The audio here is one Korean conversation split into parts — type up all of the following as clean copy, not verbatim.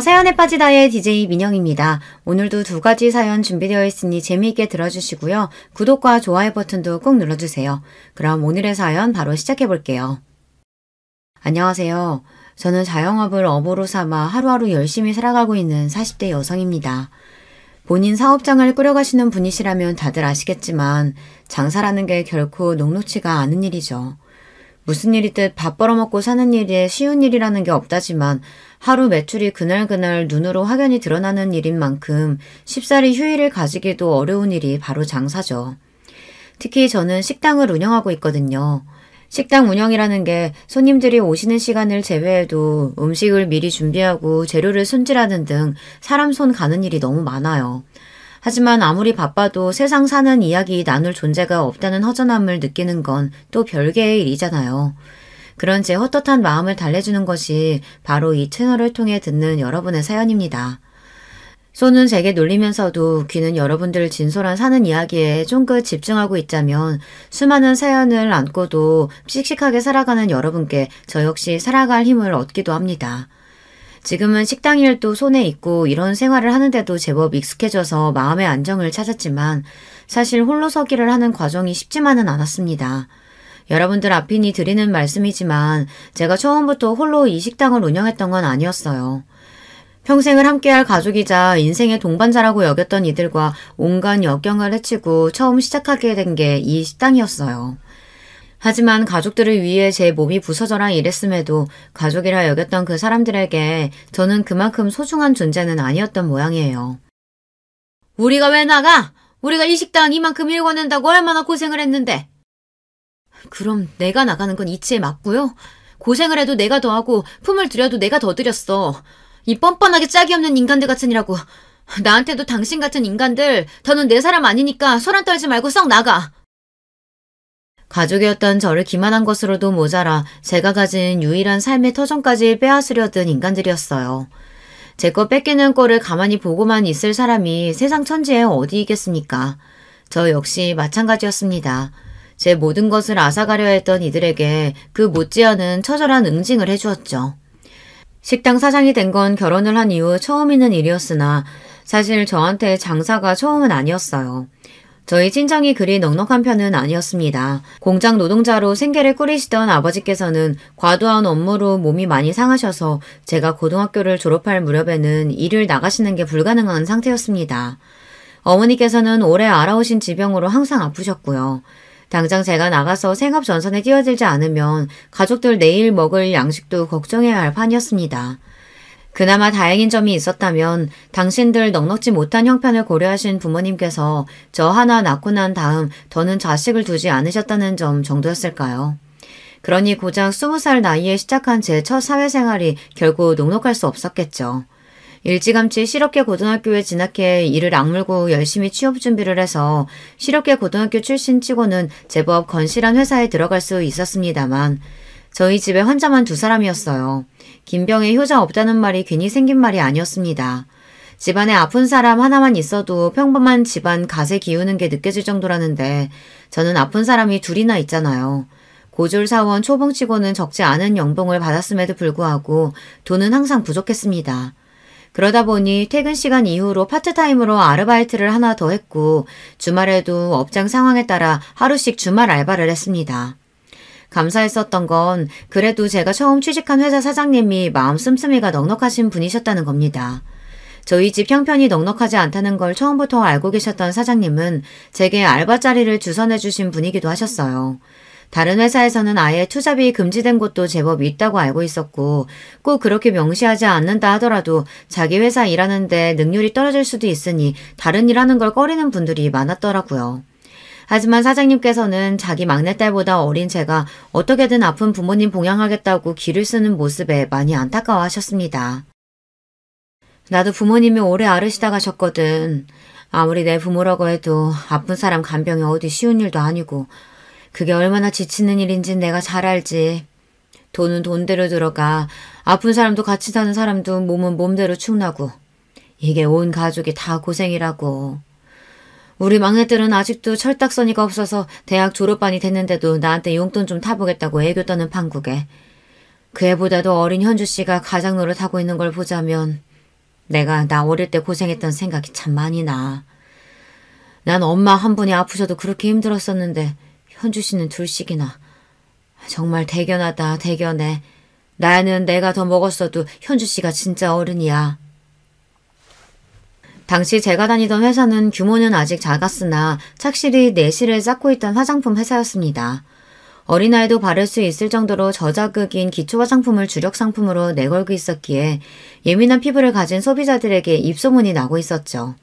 안녕하세요. 사연에 빠지다의 DJ 민영입니다. 오늘도 두 가지 사연 준비되어 있으니 재미있게 들어주시고요. 구독과 좋아요 버튼도 꼭 눌러주세요. 그럼 오늘의 사연 바로 시작해볼게요. 안녕하세요. 저는 자영업을 업으로 삼아 하루하루 열심히 살아가고 있는 40대 여성입니다. 본인 사업장을 꾸려가시는 분이시라면 다들 아시겠지만 장사라는 게 결코 녹록지가 않은 일이죠. 무슨 일이든 밥 벌어먹고 사는 일에 쉬운 일이라는 게 없다지만 하루 매출이 그날그날 눈으로 확연히 드러나는 일인 만큼 쉽사리 휴일을 가지기도 어려운 일이 바로 장사죠. 특히 저는 식당을 운영하고 있거든요. 식당 운영이라는 게 손님들이 오시는 시간을 제외해도 음식을 미리 준비하고 재료를 손질하는 등 사람 손 가는 일이 너무 많아요. 하지만 아무리 바빠도 세상 사는 이야기 나눌 존재가 없다는 허전함을 느끼는 건 또 별개의 일이잖아요. 그런 제 헛헛한 마음을 달래주는 것이 바로 이 채널을 통해 듣는 여러분의 사연입니다. 손은 제게 놀리면서도 귀는 여러분들 진솔한 사는 이야기에 쫑긋 집중하고 있자면 수많은 사연을 안고도 씩씩하게 살아가는 여러분께 저 역시 살아갈 힘을 얻기도 합니다. 지금은 식당 일도 손에 있고 이런 생활을 하는데도 제법 익숙해져서 마음의 안정을 찾았지만 사실 홀로서기를 하는 과정이 쉽지만은 않았습니다. 여러분들 앞이니 드리는 말씀이지만 제가 처음부터 홀로 이 식당을 운영했던 건 아니었어요. 평생을 함께할 가족이자 인생의 동반자라고 여겼던 이들과 온갖 역경을 헤치고 처음 시작하게 된 게 이 식당이었어요. 하지만 가족들을 위해 제 몸이 부서져라 이랬음에도 가족이라 여겼던 그 사람들에게 저는 그만큼 소중한 존재는 아니었던 모양이에요. 우리가 왜 나가? 우리가 이 식당 이만큼 일궈낸다고 얼마나 고생을 했는데. 그럼 내가 나가는 건 이치에 맞고요. 고생을 해도 내가 더 하고 품을 들여도 내가 더 들였어. 이 뻔뻔하게 짝이 없는 인간들 같으니라고. 나한테도 당신 같은 인간들 더는 내 사람 아니니까 소란 떨지 말고 썩 나가. 가족이었던 저를 기만한 것으로도 모자라 제가 가진 유일한 삶의 터전까지 빼앗으려던 인간들이었어요. 제 거 뺏기는 꼴을 가만히 보고만 있을 사람이 세상 천지에 어디 있겠습니까? 저 역시 마찬가지였습니다. 제 모든 것을 앗아가려 했던 이들에게 그 못지않은 처절한 응징을 해주었죠. 식당 사장이 된 건 결혼을 한 이후 처음 있는 일이었으나 사실 저한테 장사가 처음은 아니었어요. 저희 친정이 그리 넉넉한 편은 아니었습니다. 공장 노동자로 생계를 꾸리시던 아버지께서는 과도한 업무로 몸이 많이 상하셔서 제가 고등학교를 졸업할 무렵에는 일을 나가시는 게 불가능한 상태였습니다. 어머니께서는 오래 앓아오신 지병으로 항상 아프셨고요. 당장 제가 나가서 생업 전선에 뛰어들지 않으면 가족들 내일 먹을 양식도 걱정해야 할 판이었습니다. 그나마 다행인 점이 있었다면 당신들 넉넉지 못한 형편을 고려하신 부모님께서 저 하나 낳고 난 다음 더는 자식을 두지 않으셨다는 점 정도였을까요? 그러니 고작 20살 나이에 시작한 제 첫 사회생활이 결국 녹록할 수 없었겠죠. 일찌감치 실업계 고등학교에 진학해 이를 악물고 열심히 취업 준비를 해서 실업계 고등학교 출신 치고는 제법 건실한 회사에 들어갈 수 있었습니다만 저희 집에 환자만 2사람이었어요. 김병에 효자 없다는 말이 괜히 생긴 말이 아니었습니다. 집안에 아픈 사람 하나만 있어도 평범한 집안 갓에 기우는 게 느껴질 정도라는데 저는 아픈 사람이 2이나 있잖아요. 고졸사원 초봉치고는 적지 않은 연봉을 받았음에도 불구하고 돈은 항상 부족했습니다. 그러다 보니 퇴근 시간 이후로 파트타임으로 아르바이트를 하나 더 했고 주말에도 업장 상황에 따라 하루씩 주말 알바를 했습니다. 감사했었던 건 그래도 제가 처음 취직한 회사 사장님이 마음 씀씀이가 넉넉하신 분이셨다는 겁니다. 저희 집 형편이 넉넉하지 않다는 걸 처음부터 알고 계셨던 사장님은 제게 알바 자리를 주선해 주신 분이기도 하셨어요. 다른 회사에서는 아예 투잡이 금지된 곳도 제법 있다고 알고 있었고 꼭 그렇게 명시하지 않는다 하더라도 자기 회사 일하는데 능률이 떨어질 수도 있으니 다른 일 하는 걸 꺼리는 분들이 많았더라고요. 하지만 사장님께서는 자기 막내딸보다 어린 제가 어떻게든 아픈 부모님 봉양하겠다고 기를 쓰는 모습에 많이 안타까워하셨습니다. 나도 부모님이 오래 앓으시다 가셨거든. 아무리 내 부모라고 해도 아픈 사람 간병이 어디 쉬운 일도 아니고 그게 얼마나 지치는 일인진 내가 잘 알지. 돈은 돈대로 들어가 아픈 사람도 같이 사는 사람도 몸은 몸대로 축나고 이게 온 가족이 다 고생이라고. 우리 막내들은 아직도 철딱서니가 없어서 대학 졸업반이 됐는데도 나한테 용돈 좀 타보겠다고 애교 떠는 판국에 그 애보다도 어린 현주 씨가 가장 노릇하고 있는 걸 보자면 내가 나 어릴 때 고생했던 생각이 참 많이 나. 난 엄마 한 분이 아프셔도 그렇게 힘들었었는데 현주 씨는 둘씩이나. 정말 대견하다, 대견해. 나는 내가 더 먹었어도 현주 씨가 진짜 어른이야. 당시 제가 다니던 회사는 규모는 아직 작았으나 착실히 내실을 쌓고 있던 화장품 회사였습니다. 어린아이도 바를 수 있을 정도로 저자극인 기초 화장품을 주력 상품으로 내걸고 있었기에 예민한 피부를 가진 소비자들에게 입소문이 나고 있었죠.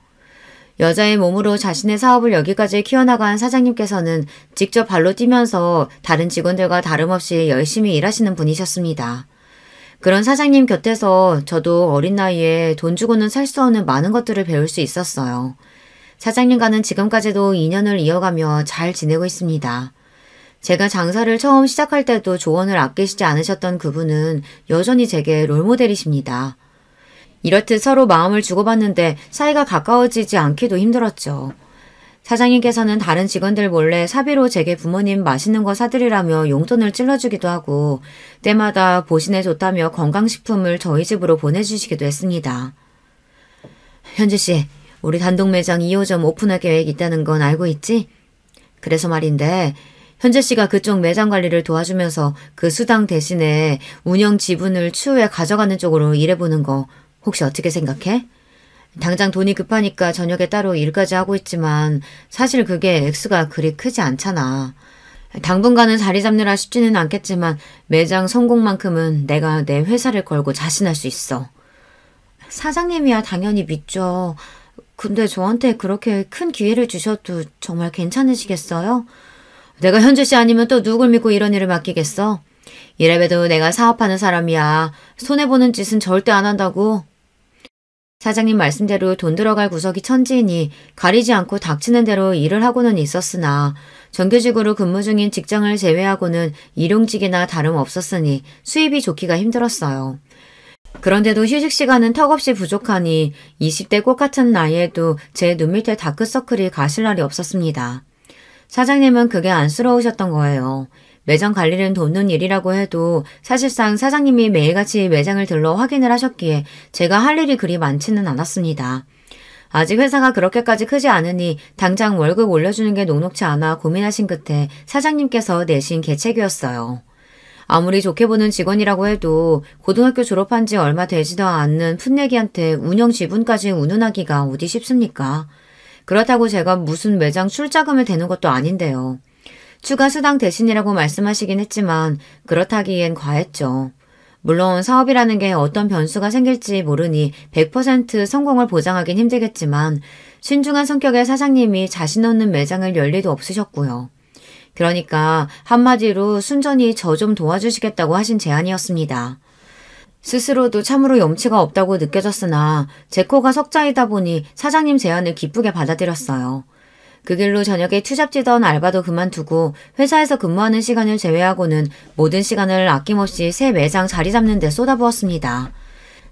여자의 몸으로 자신의 사업을 여기까지 키워나간 사장님께서는 직접 발로 뛰면서 다른 직원들과 다름없이 열심히 일하시는 분이셨습니다. 그런 사장님 곁에서 저도 어린 나이에 돈 주고는 살 수 없는 많은 것들을 배울 수 있었어요. 사장님과는 지금까지도 인연을 이어가며 잘 지내고 있습니다. 제가 장사를 처음 시작할 때도 조언을 아끼시지 않으셨던 그분은 여전히 제게 롤모델이십니다. 이렇듯 서로 마음을 주고받는데 사이가 가까워지지 않기도 힘들었죠. 사장님께서는 다른 직원들 몰래 사비로 제게 부모님 맛있는 거 사드리라며 용돈을 찔러주기도 하고 때마다 보신에 좋다며 건강식품을 저희 집으로 보내주시기도 했습니다. 현주씨, 우리 단독 매장 2호점 오픈할 계획 있다는 건 알고 있지? 그래서 말인데 현주씨가 그쪽 매장 관리를 도와주면서 그 수당 대신에 운영 지분을 추후에 가져가는 쪽으로 일해보는 거 혹시 어떻게 생각해? 당장 돈이 급하니까 저녁에 따로 일까지 하고 있지만 사실 그게 액수가 그리 크지 않잖아. 당분간은 자리 잡느라 쉽지는 않겠지만 매장 성공만큼은 내가 내 회사를 걸고 자신할 수 있어. 사장님이야 당연히 믿죠. 근데 저한테 그렇게 큰 기회를 주셔도 정말 괜찮으시겠어요? 내가 현주 씨 아니면 또 누굴 믿고 이런 일을 맡기겠어? 이래봬도 내가 사업하는 사람이야. 손해보는 짓은 절대 안 한다고. 사장님 말씀대로 돈 들어갈 구석이 천지이니 가리지 않고 닥치는 대로 일을 하고는 있었으나 정규직으로 근무 중인 직장을 제외하고는 일용직이나 다름없었으니 수입이 좋기가 힘들었어요. 그런데도 휴식 시간은 턱없이 부족하니 20대 꽃 같은 나이에도 제 눈 밑에 다크서클이 가실 날이 없었습니다. 사장님은 그게 안쓰러우셨던 거예요. 매장 관리는 돕는 일이라고 해도 사실상 사장님이 매일같이 매장을 들러 확인을 하셨기에 제가 할 일이 그리 많지는 않았습니다. 아직 회사가 그렇게까지 크지 않으니 당장 월급 올려주는 게 녹록치 않아 고민하신 끝에 사장님께서 내신 계책이었어요. 아무리 좋게 보는 직원이라고 해도 고등학교 졸업한 지 얼마 되지도 않는 풋내기한테 운영 지분까지 운운하기가 어디 쉽습니까? 그렇다고 제가 무슨 매장 출자금을 대는 것도 아닌데요. 추가 수당 대신이라고 말씀하시긴 했지만 그렇다기엔 과했죠. 물론 사업이라는 게 어떤 변수가 생길지 모르니 100% 성공을 보장하긴 힘들겠지만 신중한 성격의 사장님이 자신 없는 매장을 열 리도 없으셨고요. 그러니까 한마디로 순전히 저 좀 도와주시겠다고 하신 제안이었습니다. 스스로도 참으로 염치가 없다고 느껴졌으나 제 코가 석자이다 보니 사장님 제안을 기쁘게 받아들였어요. 그 길로 저녁에 투잡지던 알바도 그만두고 회사에서 근무하는 시간을 제외하고는 모든 시간을 아낌없이 새 매장 자리 잡는 데 쏟아부었습니다.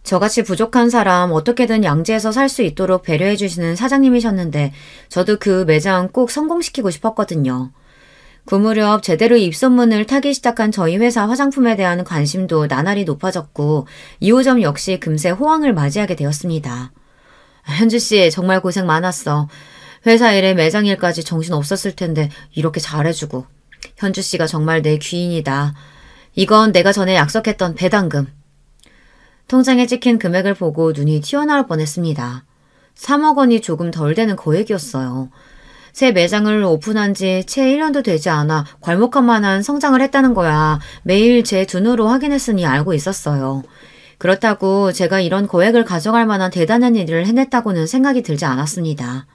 저같이 부족한 사람 어떻게든 양지해서 살 수 있도록 배려해 주시는 사장님이셨는데 저도 그 매장 꼭 성공시키고 싶었거든요. 그 무렵 제대로 입소문을 타기 시작한 저희 회사 화장품에 대한 관심도 나날이 높아졌고 2호점 역시 금세 호황을 맞이하게 되었습니다. 현주씨 정말 고생 많았어. 회사 일에 매장 일까지 정신 없었을 텐데 이렇게 잘해주고. 현주씨가 정말 내 귀인이다. 이건 내가 전에 약속했던 배당금. 통장에 찍힌 금액을 보고 눈이 튀어나올 뻔했습니다. 3억 원이 조금 덜 되는 거액이었어요. 새 매장을 오픈한 지 채 1년도 되지 않아 괄목한 만한 성장을 했다는 거야. 매일 제 두 눈으로 확인했으니 알고 있었어요. 그렇다고 제가 이런 거액을 가져갈 만한 대단한 일을 해냈다고는 생각이 들지 않았습니다.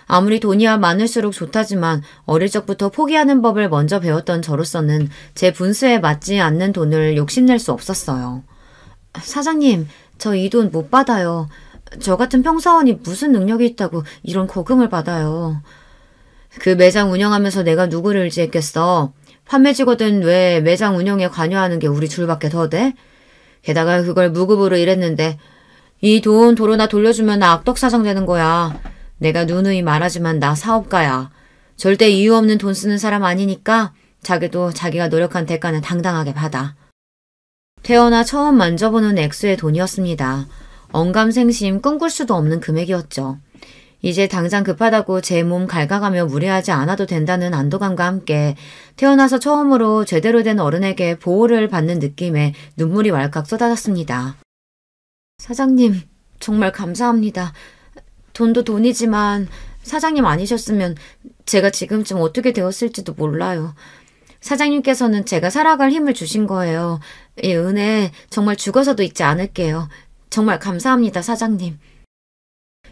아무리 돈이야 많을수록 좋다지만 어릴 적부터 포기하는 법을 먼저 배웠던 저로서는 제 분수에 맞지 않는 돈을 욕심낼 수 없었어요. 사장님, 저 이 돈 못 받아요. 저 같은 평사원이 무슨 능력이 있다고 이런 거금을 받아요. 그 매장 운영하면서 내가 누구를 의지했겠어. 판매직거든 왜 매장 운영에 관여하는 게 우리 줄밖에 더 돼? 게다가 그걸 무급으로 일했는데 이 돈 도로 나 돌려주면 나 악덕사장 되는 거야. 내가 누누이 말하지만 나 사업가야. 절대 이유 없는 돈 쓰는 사람 아니니까 자기도 자기가 노력한 대가는 당당하게 받아. 태어나 처음 만져보는 액수의 돈이었습니다. 언감생심 꿈꿀 수도 없는 금액이었죠. 이제 당장 급하다고 제 몸 갉아가며 무리하지 않아도 된다는 안도감과 함께 태어나서 처음으로 제대로 된 어른에게 보호를 받는 느낌에 눈물이 왈칵 쏟아졌습니다. 사장님, 정말 감사합니다. 돈도 돈이지만 사장님 아니셨으면 제가 지금쯤 어떻게 되었을지도 몰라요. 사장님께서는 제가 살아갈 힘을 주신 거예요. 이 은혜 정말 죽어서도 잊지 않을게요. 정말 감사합니다, 사장님.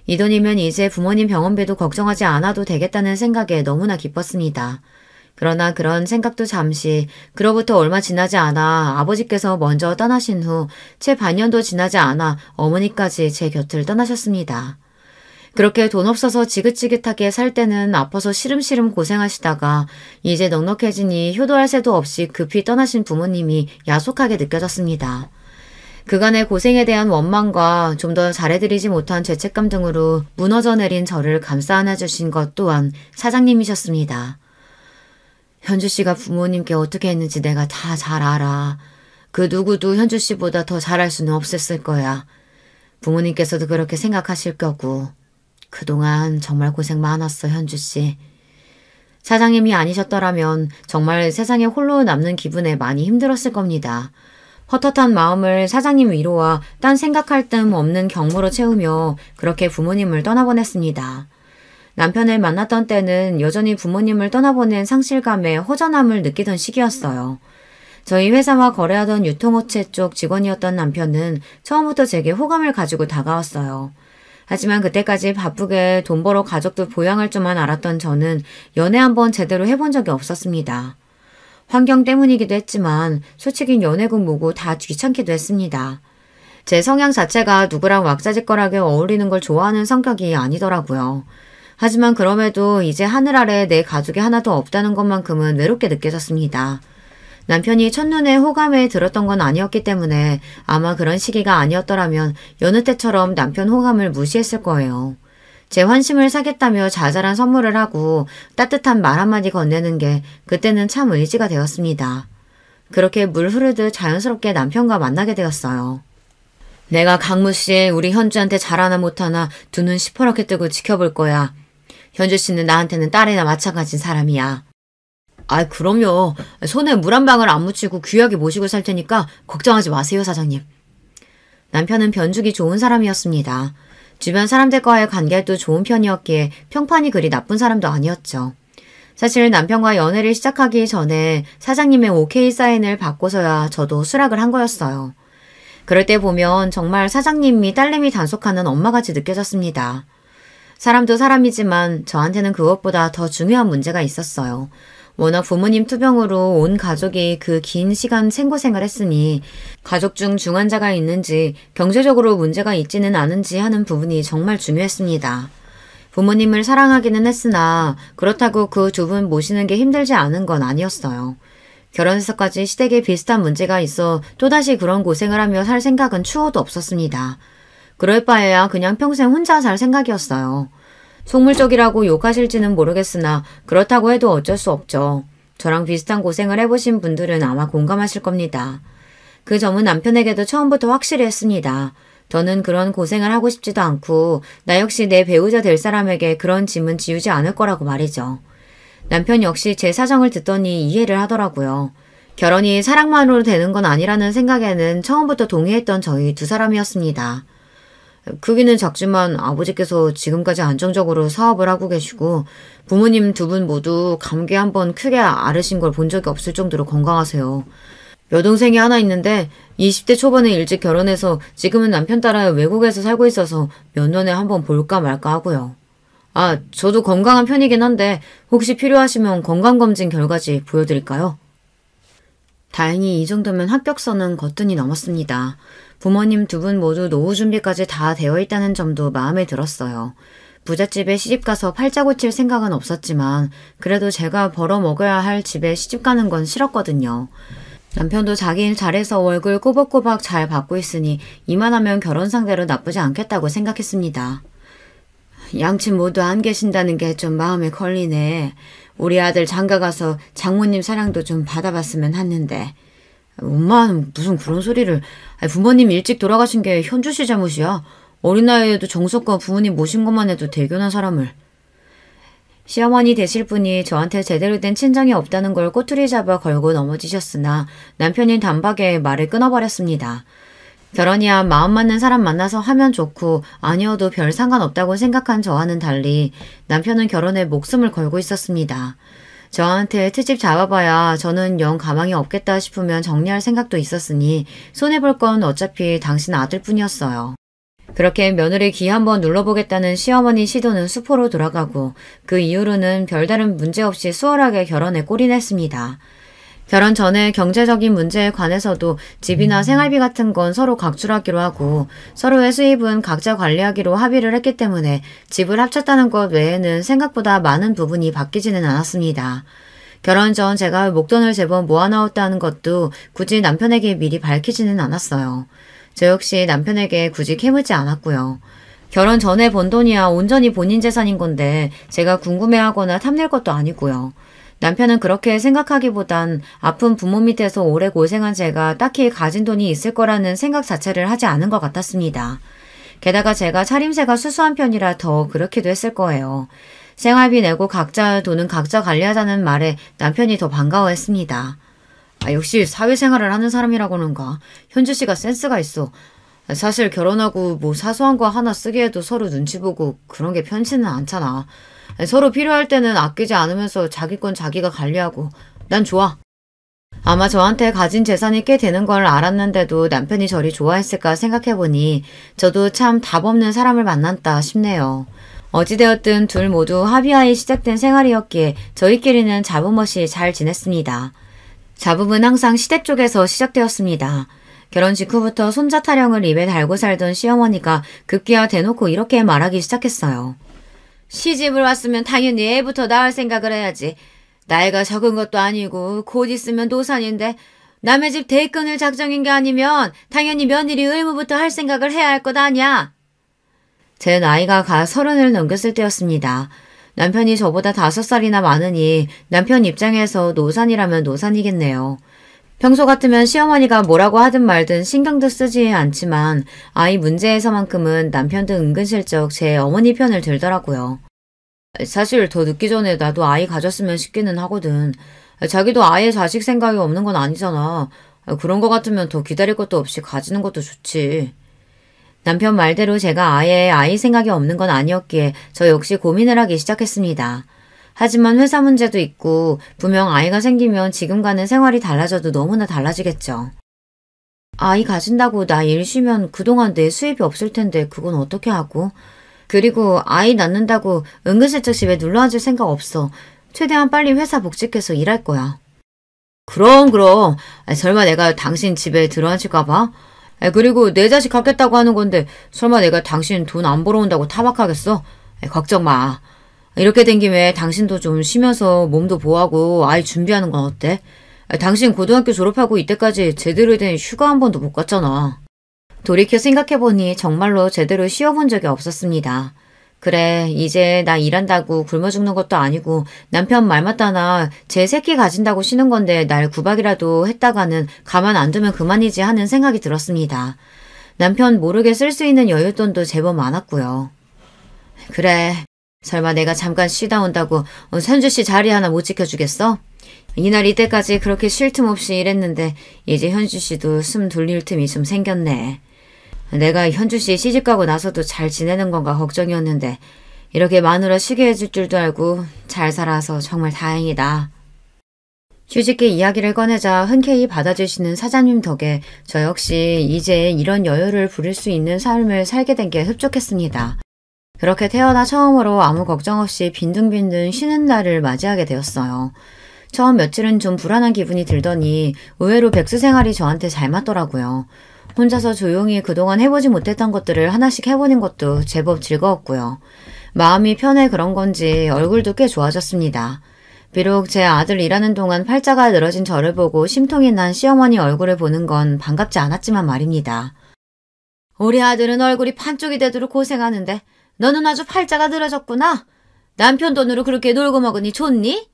이 돈이면 이제 부모님 병원비도 걱정하지 않아도 되겠다는 생각에 너무나 기뻤습니다. 그러나 그런 생각도 잠시, 그로부터 얼마 지나지 않아 아버지께서 먼저 떠나신 후 채 반년도 지나지 않아 어머니까지 제 곁을 떠나셨습니다. 그렇게 돈 없어서 지긋지긋하게 살 때는 아파서 시름시름 고생하시다가 이제 넉넉해지니 효도할 새도 없이 급히 떠나신 부모님이 야속하게 느껴졌습니다. 그간의 고생에 대한 원망과 좀 더 잘해드리지 못한 죄책감 등으로 무너져 내린 저를 감싸 안아주신 것 또한 사장님이셨습니다. 현주 씨가 부모님께 어떻게 했는지 내가 다 잘 알아. 그 누구도 현주 씨보다 더 잘할 수는 없었을 거야. 부모님께서도 그렇게 생각하실 거고. 그동안 정말 고생 많았어, 현주 씨. 사장님이 아니셨더라면 정말 세상에 홀로 남는 기분에 많이 힘들었을 겁니다. 헛헛한 마음을 사장님 위로와 딴 생각할 틈 없는 경무로 채우며 그렇게 부모님을 떠나보냈습니다. 남편을 만났던 때는 여전히 부모님을 떠나보낸 상실감에 허전함을 느끼던 시기였어요. 저희 회사와 거래하던 유통업체 쪽 직원이었던 남편은 처음부터 제게 호감을 가지고 다가왔어요. 하지만 그때까지 바쁘게 돈 벌어 가족들 보양할 줄만 알았던 저는 연애 한번 제대로 해본 적이 없었습니다. 환경 때문이기도 했지만 솔직히 연애고 뭐고 다 귀찮기도 했습니다. 제 성향 자체가 누구랑 왁자지껄하게 어울리는 걸 좋아하는 성격이 아니더라고요. 하지만 그럼에도 이제 하늘 아래 내 가족이 하나도 없다는 것만큼은 외롭게 느껴졌습니다. 남편이 첫눈에 호감에 들었던 건 아니었기 때문에 아마 그런 시기가 아니었더라면 여느 때처럼 남편 호감을 무시했을 거예요. 제 환심을 사겠다며 자잘한 선물을 하고 따뜻한 말 한마디 건네는 게 그때는 참 의지가 되었습니다. 그렇게 물 흐르듯 자연스럽게 남편과 만나게 되었어요. 내가 강무씨 우리 현주한테 잘하나 못하나 두 눈 시퍼렇게 뜨고 지켜볼 거야. 현주 씨는 나한테는 딸이나 마찬가지인 사람이야. 아, 그럼요. 손에 물 한 방울 안 묻히고 귀하게 모시고 살 테니까 걱정하지 마세요, 사장님. 남편은 변죽이 좋은 사람이었습니다. 주변 사람들과의 관계도 좋은 편이었기에 평판이 그리 나쁜 사람도 아니었죠. 사실 남편과 연애를 시작하기 전에 사장님의 오케이 사인을 받고서야 저도 수락을 한 거였어요. 그럴 때 보면 정말 사장님이 딸내미 단속하는 엄마같이 느껴졌습니다. 사람도 사람이지만 저한테는 그것보다 더 중요한 문제가 있었어요. 워낙 부모님 투병으로 온 가족이 그 긴 시간 생고생을 했으니 가족 중 중환자가 있는지 경제적으로 문제가 있지는 않은지 하는 부분이 정말 중요했습니다. 부모님을 사랑하기는 했으나 그렇다고 그 두 분 모시는 게 힘들지 않은 건 아니었어요. 결혼해서까지 시댁에 비슷한 문제가 있어 또다시 그런 고생을 하며 살 생각은 추호도 없었습니다. 그럴 바에야 그냥 평생 혼자 살 생각이었어요. 속물적이라고 욕하실지는 모르겠으나 그렇다고 해도 어쩔 수 없죠. 저랑 비슷한 고생을 해보신 분들은 아마 공감하실 겁니다. 그 점은 남편에게도 처음부터 확실히 했습니다. 더는 그런 고생을 하고 싶지도 않고 나 역시 내 배우자 될 사람에게 그런 짐은 지우지 않을 거라고 말이죠. 남편 역시 제 사정을 듣더니 이해를 하더라고요. 결혼이 사랑만으로 되는 건 아니라는 생각에는 처음부터 동의했던 저희 두 사람이었습니다. 크기는 작지만 아버지께서 지금까지 안정적으로 사업을 하고 계시고 부모님 두 분 모두 감기 한번 크게 앓으신 걸 본 적이 없을 정도로 건강하세요. 여동생이 하나 있는데 20대 초반에 일찍 결혼해서 지금은 남편 따라 외국에서 살고 있어서 몇 년에 한번 볼까 말까 하고요. 아, 저도 건강한 편이긴 한데 혹시 필요하시면 건강검진 결과지 보여드릴까요? 다행히 이 정도면 합격선은 거뜬히 넘었습니다. 부모님 두 분 모두 노후 준비까지 다 되어 있다는 점도 마음에 들었어요. 부잣집에 시집가서 팔자 고칠 생각은 없었지만 그래도 제가 벌어먹어야 할 집에 시집가는 건 싫었거든요. 남편도 자기 일 잘해서 월급 꼬박꼬박 잘 받고 있으니 이만하면 결혼 상대로 나쁘지 않겠다고 생각했습니다. 양친 모두 안 계신다는 게 좀 마음에 걸리네. 우리 아들 장가 가서 장모님 사랑도 좀 받아봤으면 했는데 엄마는 무슨 그런 소리를. 부모님 일찍 돌아가신 게 현주 씨 잘못이야. 어린 나이에도 정석과 부모님 모신 것만 해도 대견한 사람을. 시어머니 되실 분이 저한테 제대로 된 친정이 없다는 걸 꼬투리 잡아 걸고 넘어지셨으나 남편이 단박에 말을 끊어버렸습니다. 결혼이야 마음 맞는 사람 만나서 하면 좋고 아니어도 별 상관없다고 생각한 저와는 달리 남편은 결혼에 목숨을 걸고 있었습니다. 저한테 트집 잡아봐야 저는 영 가망이 없겠다 싶으면 정리할 생각도 있었으니 손해볼 건 어차피 당신 아들뿐이었어요. 그렇게 며느리 귀 한번 눌러보겠다는 시어머니 시도는 수포로 돌아가고 그 이후로는 별다른 문제 없이 수월하게 결혼에 골인했습니다. 결혼 전에 경제적인 문제에 관해서도 집이나 생활비 같은 건 서로 각출하기로 하고 서로의 수입은 각자 관리하기로 합의를 했기 때문에 집을 합쳤다는 것 외에는 생각보다 많은 부분이 바뀌지는 않았습니다. 결혼 전 제가 목돈을 제법 모아놓았다는 것도 굳이 남편에게 미리 밝히지는 않았어요. 저 역시 남편에게 굳이 캐묻지 않았고요. 결혼 전에 번 돈이야 온전히 본인 재산인 건데 제가 궁금해하거나 탐낼 것도 아니고요. 남편은 그렇게 생각하기보단 아픈 부모 밑에서 오래 고생한 제가 딱히 가진 돈이 있을 거라는 생각 자체를 하지 않은 것 같았습니다. 게다가 제가 차림새가 수수한 편이라 더 그렇기도 했을 거예요. 생활비 내고 각자 돈은 각자 관리하자는 말에 남편이 더 반가워했습니다. 역시 사회생활을 하는 사람이라고는가. 현주 씨가 센스가 있어. 사실 결혼하고 뭐 사소한 거 하나 쓰기에도 서로 눈치 보고 그런 게 편치는 않잖아. 서로 필요할 때는 아끼지 않으면서 자기 건 자기가 관리하고 난 좋아. 아마 저한테 가진 재산이 꽤 되는 걸 알았는데도 남편이 저리 좋아했을까 생각해보니 저도 참 답 없는 사람을 만났다 싶네요. 어찌되었든 둘 모두 합의하에 시작된 생활이었기에 저희끼리는 잡음 없이 잘 지냈습니다. 잡음은 항상 시댁 쪽에서 시작되었습니다. 결혼 직후부터 손자 타령을 입에 달고 살던 시어머니가 급기야 대놓고 이렇게 말하기 시작했어요. 시집을 왔으면 당연히 애부터 낳을 생각을 해야지. 나이가 적은 것도 아니고 곧 있으면 노산인데 남의 집 대 끊을 작정인 게 아니면 당연히 며느리 의무부터 할 생각을 해야 할 것 아냐. 제 나이가 가 30을 넘겼을 때였습니다. 남편이 저보다 5살이나 많으니 남편 입장에서 노산이라면 노산이겠네요. 평소 같으면 시어머니가 뭐라고 하든 말든 신경도 쓰지 않지만 아이 문제에서만큼은 남편도 은근슬쩍 제 어머니 편을 들더라고요. 사실 더 늦기 전에 나도 아이 가졌으면 싶기는 하거든. 자기도 아예 자식 생각이 없는 건 아니잖아. 그런 거 같으면 더 기다릴 것도 없이 가지는 것도 좋지. 남편 말대로 제가 아예 아이 생각이 없는 건 아니었기에 저 역시 고민을 하기 시작했습니다. 하지만 회사 문제도 있고 분명 아이가 생기면 지금과는 생활이 달라져도 너무나 달라지겠죠. 아이 가진다고 나 일 쉬면 그동안 내 수입이 없을 텐데 그건 어떻게 하고? 그리고 아이 낳는다고 은근슬쩍 집에 눌러앉을 생각 없어. 최대한 빨리 회사 복직해서 일할 거야. 그럼. 설마 내가 당신 집에 들어앉힐까 봐? 그리고 내 자식 갖겠다고 하는 건데 설마 내가 당신 돈 안 벌어온다고 타박하겠어? 걱정 마. 이렇게 된 김에 당신도 좀 쉬면서 몸도 보호하고 아이 준비하는 건 어때? 당신 고등학교 졸업하고 이때까지 제대로 된 휴가 한 번도 못 갔잖아. 돌이켜 생각해보니 정말로 제대로 쉬어본 적이 없었습니다. 그래, 이제 나 일한다고 굶어 죽는 것도 아니고 남편 말 맞다나 제 새끼 가진다고 쉬는 건데 날 구박이라도 했다가는 가만 안 두면 그만이지 하는 생각이 들었습니다. 남편 모르게 쓸 수 있는 여윳돈도 제법 많았고요. 그래, 설마 내가 잠깐 쉬다 온다고 선주 씨 자리 하나 못 지켜주겠어? 이날 이때까지 그렇게 쉴 틈 없이 일했는데 이제 현주 씨도 숨 돌릴 틈이 좀 생겼네. 내가 현주 씨 시집가고 나서도 잘 지내는 건가 걱정이었는데 이렇게 마누라 쉬게 해줄 줄도 알고 잘 살아서 정말 다행이다. 휴직기 이야기를 꺼내자 흔쾌히 받아주시는 사장님 덕에 저 역시 이제 이런 여유를 부릴 수 있는 삶을 살게 된 게 흡족했습니다. 그렇게 태어나 처음으로 아무 걱정 없이 빈둥빈둥 쉬는 날을 맞이하게 되었어요. 처음 며칠은 좀 불안한 기분이 들더니 의외로 백수 생활이 저한테 잘 맞더라고요. 혼자서 조용히 그동안 해보지 못했던 것들을 하나씩 해보는 것도 제법 즐거웠고요. 마음이 편해 그런 건지 얼굴도 꽤 좋아졌습니다. 비록 제 아들 일하는 동안 팔자가 늘어진 저를 보고 심통이 난 시어머니 얼굴을 보는 건 반갑지 않았지만 말입니다. 우리 아들은 얼굴이 판쪽이 되도록 고생하는데 너는 아주 팔자가 늘어졌구나. 남편 돈으로 그렇게 놀고 먹으니 좋니?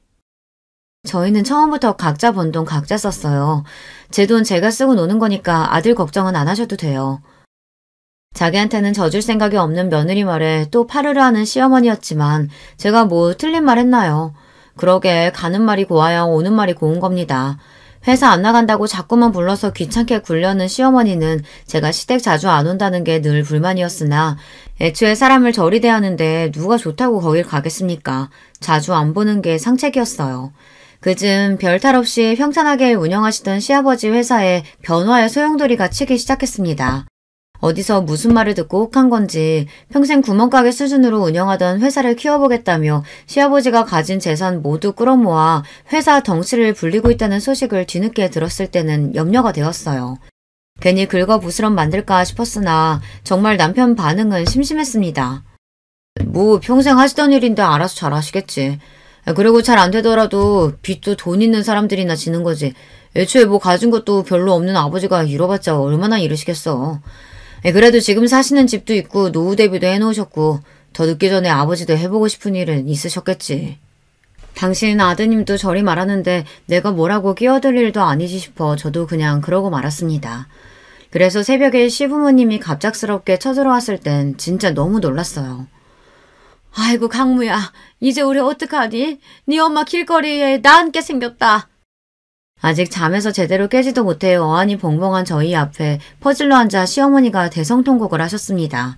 저희는 처음부터 각자 번 돈 각자 썼어요. 제 돈 제가 쓰고 노는 거니까 아들 걱정은 안 하셔도 돼요. 자기한테는 져줄 생각이 없는 며느리 말에 또 파르르 하는 시어머니였지만 제가 뭐 틀린 말 했나요? 그러게 가는 말이 고와야 오는 말이 고운 겁니다. 회사 안 나간다고 자꾸만 불러서 귀찮게 굴려는 시어머니는 제가 시댁 자주 안 온다는 게 늘 불만이었으나 애초에 사람을 저리 대하는데 누가 좋다고 거길 가겠습니까? 자주 안 보는 게 상책이었어요. 그즘 별탈 없이 평탄하게 운영하시던 시아버지 회사에 변화의 소용돌이가 치기 시작했습니다. 어디서 무슨 말을 듣고 혹한 건지 평생 구멍가게 수준으로 운영하던 회사를 키워보겠다며 시아버지가 가진 재산 모두 끌어모아 회사 덩치를 불리고 있다는 소식을 뒤늦게 들었을 때는 염려가 되었어요. 괜히 긁어부스럼 만들까 싶었으나 정말 남편 반응은 심심했습니다. 뭐 평생 하시던 일인데 알아서 잘 하시겠지. 그리고 잘 안 되더라도 빚도 돈 있는 사람들이나 지는 거지. 애초에 뭐 가진 것도 별로 없는 아버지가 이뤄봤자 얼마나 이르시겠어. 그래도 지금 사시는 집도 있고 노후 대비도 해놓으셨고 더 늦기 전에 아버지도 해보고 싶은 일은 있으셨겠지. 당신 아드님도 저리 말하는데 내가 뭐라고 끼어들 일도 아니지 싶어 저도 그냥 그러고 말았습니다. 그래서 새벽에 시부모님이 갑작스럽게 쳐들어왔을 땐 진짜 너무 놀랐어요. 아이고 강무야, 이제 우리 어떡하니? 네 엄마 길거리에 나 앉게 생겼다. 아직 잠에서 제대로 깨지도 못해 어안이 벙벙한 저희 앞에 퍼질러 앉아 시어머니가 대성통곡을 하셨습니다.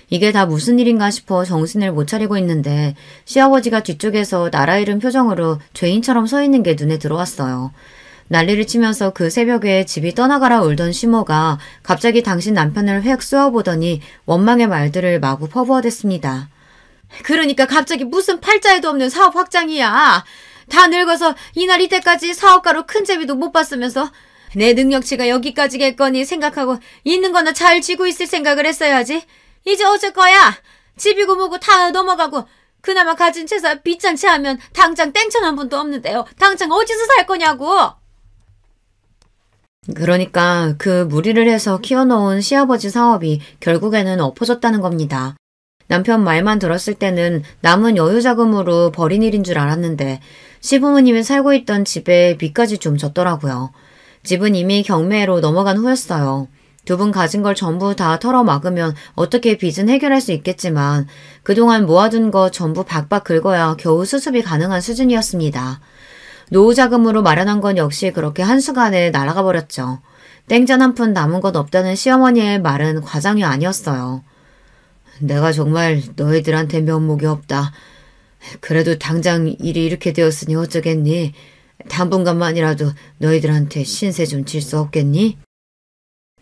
이게 다 무슨 일인가 싶어 정신을 못 차리고 있는데 시아버지가 뒤쪽에서 나라 잃은 표정으로 죄인처럼 서 있는 게 눈에 들어왔어요. 난리를 치면서 그 새벽에 집이 떠나가라 울던 시모가 갑자기 당신 남편을 획 쏘아보더니 원망의 말들을 마구 퍼부어댔습니다. 그러니까 갑자기 무슨 팔자에도 없는 사업 확장이야. 다 늙어서 이날 이때까지 사업가로 큰 재미도 못 봤으면서 내 능력치가 여기까지겠거니 생각하고 있는 거나 잘 쥐고 있을 생각을 했어야지. 이제 어쩔 거야. 집이고 뭐고 다 넘어가고 그나마 가진 재산 빚잔치 하면 당장 땡천 한 푼도 없는데요. 당장 어디서 살 거냐고. 그러니까 그 무리를 해서 키워놓은 시아버지 사업이 결국에는 엎어졌다는 겁니다. 남편 말만 들었을 때는 남은 여유자금으로 벌인 일인 줄 알았는데 시부모님이 살고 있던 집에 빚까지 좀 졌더라고요. 집은 이미 경매로 넘어간 후였어요. 두 분 가진 걸 전부 다 털어막으면 어떻게 빚은 해결할 수 있겠지만 그동안 모아둔 거 전부 박박 긁어야 겨우 수습이 가능한 수준이었습니다. 노후자금으로 마련한 건 역시 그렇게 한순간에 날아가 버렸죠. 땡전 한 푼 남은 것 없다는 시어머니의 말은 과장이 아니었어요. 내가 정말 너희들한테 면목이 없다. 그래도 당장 일이 이렇게 되었으니 어쩌겠니? 당분간만이라도 너희들한테 신세 좀 질 수 없겠니?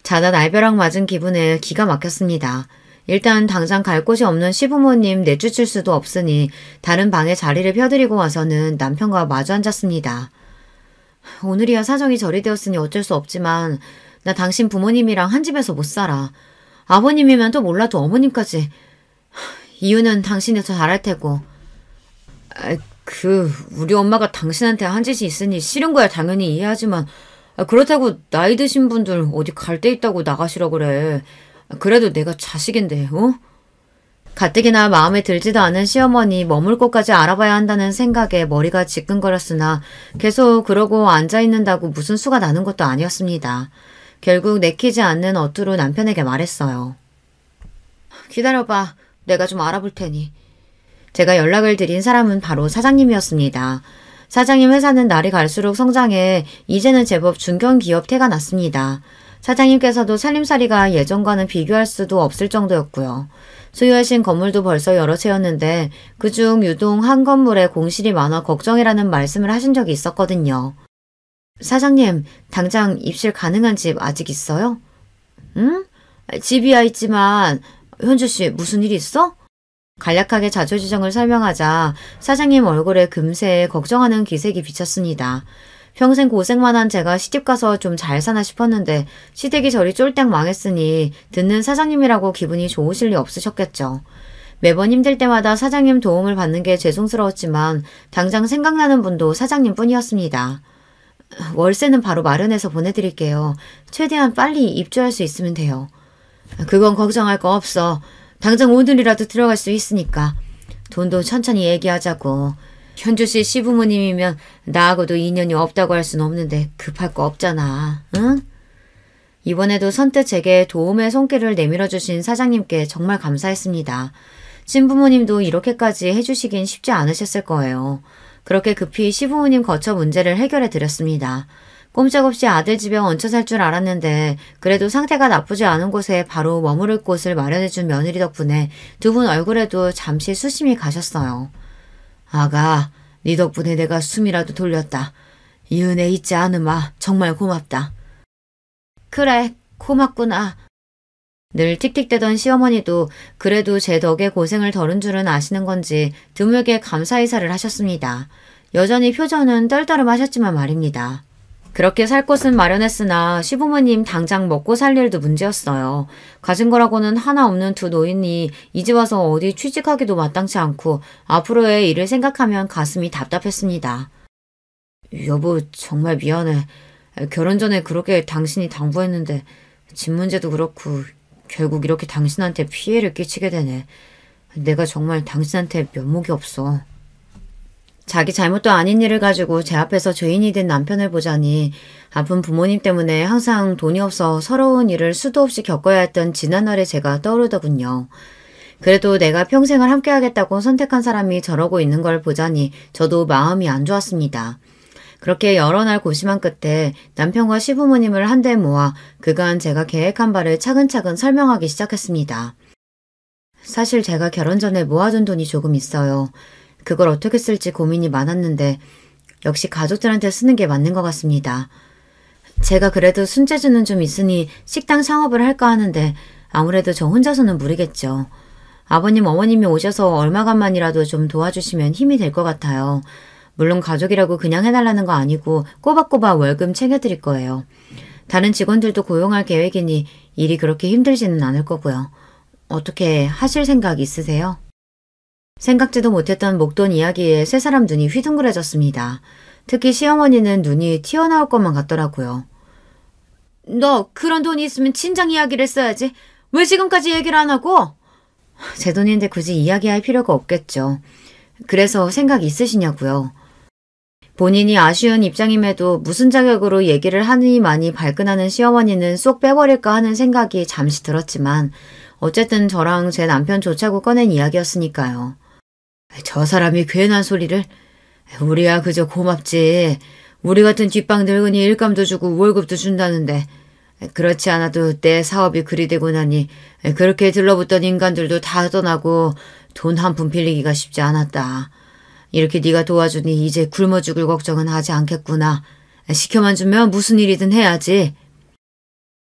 자다 날벼락 맞은 기분에 기가 막혔습니다. 일단 당장 갈 곳이 없는 시부모님 내쫓을 수도 없으니 다른 방에 자리를 펴드리고 와서는 남편과 마주 앉았습니다. 오늘이야 사정이 저리 되었으니 어쩔 수 없지만 나 당신 부모님이랑 한 집에서 못 살아. 아버님이면 또 몰라도 어머님까지. 이유는 당신이 더 잘할 테고. 우리 엄마가 당신한테 한 짓이 있으니 싫은 거야 당연히 이해하지만 그렇다고 나이 드신 분들 어디 갈 데 있다고 나가시라 그래. 그래도 내가 자식인데, 어? 가뜩이나 마음에 들지도 않은 시어머니 머물 곳까지 알아봐야 한다는 생각에 머리가 지끈거렸으나 계속 그러고 앉아있는다고 무슨 수가 나는 것도 아니었습니다. 결국 내키지 않는 어투로 남편에게 말했어요. 기다려봐. 내가 좀 알아볼 테니. 제가 연락을 드린 사람은 바로 사장님이었습니다. 사장님 회사는 날이 갈수록 성장해 이제는 제법 중견기업 태가 났습니다. 사장님께서도 살림살이가 예전과는 비교할 수도 없을 정도였고요. 소유하신 건물도 벌써 여러 채였는데 그중 유동 한 건물에 공실이 많아 걱정이라는 말씀을 하신 적이 있었거든요. 사장님, 당장 입실 가능한 집 아직 있어요? 응? 집이야 있지만 현주씨 무슨 일 있어? 간략하게 자초지정을 설명하자 사장님 얼굴에 금세 걱정하는 기색이 비쳤습니다. 평생 고생만 한 제가 시집가서 좀 잘 사나 싶었는데 시댁이 저리 쫄딱 망했으니 듣는 사장님이라고 기분이 좋으실 리 없으셨겠죠. 매번 힘들 때마다 사장님 도움을 받는 게 죄송스러웠지만 당장 생각나는 분도 사장님 뿐이었습니다. 월세는 바로 마련해서 보내드릴게요. 최대한 빨리 입주할 수 있으면 돼요. 그건 걱정할 거 없어. 당장 오늘이라도 들어갈 수 있으니까. 돈도 천천히 얘기하자고. 현주 씨 시부모님이면 나하고도 인연이 없다고 할 순 없는데 급할 거 없잖아. 응? 이번에도 선뜻 제게 도움의 손길을 내밀어 주신 사장님께 정말 감사했습니다. 신부모님도 이렇게까지 해주시긴 쉽지 않으셨을 거예요. 그렇게 급히 시부모님 거처 문제를 해결해 드렸습니다. 꼼짝없이 아들 집에 얹혀 살 줄 알았는데 그래도 상태가 나쁘지 않은 곳에 바로 머무를 곳을 마련해준 며느리 덕분에 두 분 얼굴에도 잠시 수심이 가셨어요. 아가, 네 덕분에 내가 숨이라도 돌렸다. 이 은혜 잊지 않으마. 정말 고맙다. 그래, 고맙구나. 늘 틱틱대던 시어머니도 그래도 제 덕에 고생을 덜은 줄은 아시는 건지 드물게 감사 인사를 하셨습니다. 여전히 표정은 떨떠름하셨지만 말입니다. 그렇게 살 곳은 마련했으나 시부모님 당장 먹고 살 일도 문제였어요. 가진 거라고는 하나 없는 두 노인이 이제 와서 어디 취직하기도 마땅치 않고 앞으로의 일을 생각하면 가슴이 답답했습니다. 여보, 정말 미안해. 결혼 전에 그렇게 당신이 당부했는데 집 문제도 그렇고 결국 이렇게 당신한테 피해를 끼치게 되네. 내가 정말 당신한테 면목이 없어. 자기 잘못도 아닌 일을 가지고 제 앞에서 죄인이 된 남편을 보자니 아픈 부모님 때문에 항상 돈이 없어 서러운 일을 수도 없이 겪어야 했던 지난날의 제가 떠오르더군요. 그래도 내가 평생을 함께하겠다고 선택한 사람이 저러고 있는 걸 보자니 저도 마음이 안 좋았습니다. 그렇게 여러 날 고심한 끝에 남편과 시부모님을 한데 모아 그간 제가 계획한 바를 차근차근 설명하기 시작했습니다. 사실 제가 결혼 전에 모아둔 돈이 조금 있어요. 그걸 어떻게 쓸지 고민이 많았는데 역시 가족들한테 쓰는 게 맞는 것 같습니다. 제가 그래도 손재주는 좀 있으니 식당 창업을 할까 하는데 아무래도 저 혼자서는 무리겠죠. 아버님, 어머님이 오셔서 얼마간만이라도 좀 도와주시면 힘이 될 것 같아요. 물론 가족이라고 그냥 해달라는 거 아니고 꼬박꼬박 월급 챙겨드릴 거예요. 다른 직원들도 고용할 계획이니 일이 그렇게 힘들지는 않을 거고요. 어떻게 하실 생각 있으세요? 생각지도 못했던 목돈 이야기에 세 사람 눈이 휘둥그레졌습니다. 특히 시어머니는 눈이 튀어나올 것만 같더라고요. 너 그런 돈이 있으면 친정 이야기를 했어야지. 왜 지금까지 얘기를 안 하고? 제 돈인데 굳이 이야기할 필요가 없겠죠. 그래서 생각 있으시냐고요. 본인이 아쉬운 입장임에도 무슨 자격으로 얘기를 하느니만이 발끈하는 시어머니는 쏙 빼버릴까 하는 생각이 잠시 들었지만 어쨌든 저랑 제 남편 좋자고 꺼낸 이야기였으니까요. 저 사람이 괜한 소리를. 우리야 그저 고맙지. 우리 같은 뒷방 늙은이 일감도 주고 월급도 준다는데 그렇지 않아도 내 사업이 그리 되고 나니 그렇게 들러붙던 인간들도 다 떠나고 돈 한 푼 빌리기가 쉽지 않았다. 이렇게 네가 도와주니 이제 굶어 죽을 걱정은 하지 않겠구나. 시켜만 주면 무슨 일이든 해야지.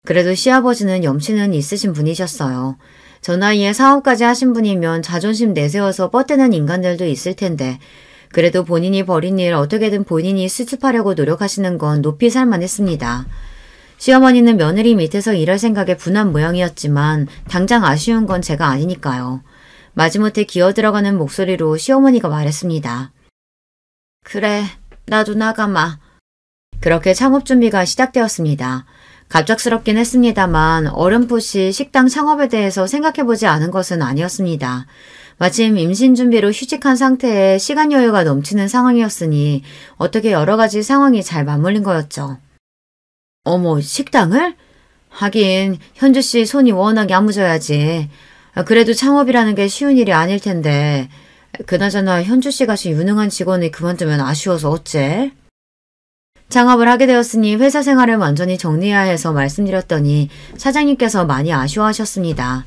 그래도 시아버지는 염치는 있으신 분이셨어요. 저 나이에 사업까지 하신 분이면 자존심 내세워서 뻗대는 인간들도 있을 텐데 그래도 본인이 벌인 일 어떻게든 본인이 수습하려고 노력하시는 건 높이 살만했습니다. 시어머니는 며느리 밑에서 일할 생각에 분한 모양이었지만 당장 아쉬운 건 제가 아니니까요. 마지못해 기어들어가는 목소리로 시어머니가 말했습니다. 그래, 나도 나가마. 그렇게 창업 준비가 시작되었습니다. 갑작스럽긴 했습니다만 어렴풋이 식당 창업에 대해서 생각해보지 않은 것은 아니었습니다. 마침 임신 준비로 휴직한 상태에 시간 여유가 넘치는 상황이었으니 어떻게 여러 가지 상황이 잘 맞물린 거였죠. 어머, 식당을? 하긴 현주 씨 손이 워낙 야무져야지. 그래도 창업이라는 게 쉬운 일이 아닐 텐데 그나저나 현주 씨 같이 유능한 직원이 그만두면 아쉬워서 어째? 창업을 하게 되었으니 회사 생활을 완전히 정리해야 해서 말씀드렸더니 사장님께서 많이 아쉬워하셨습니다.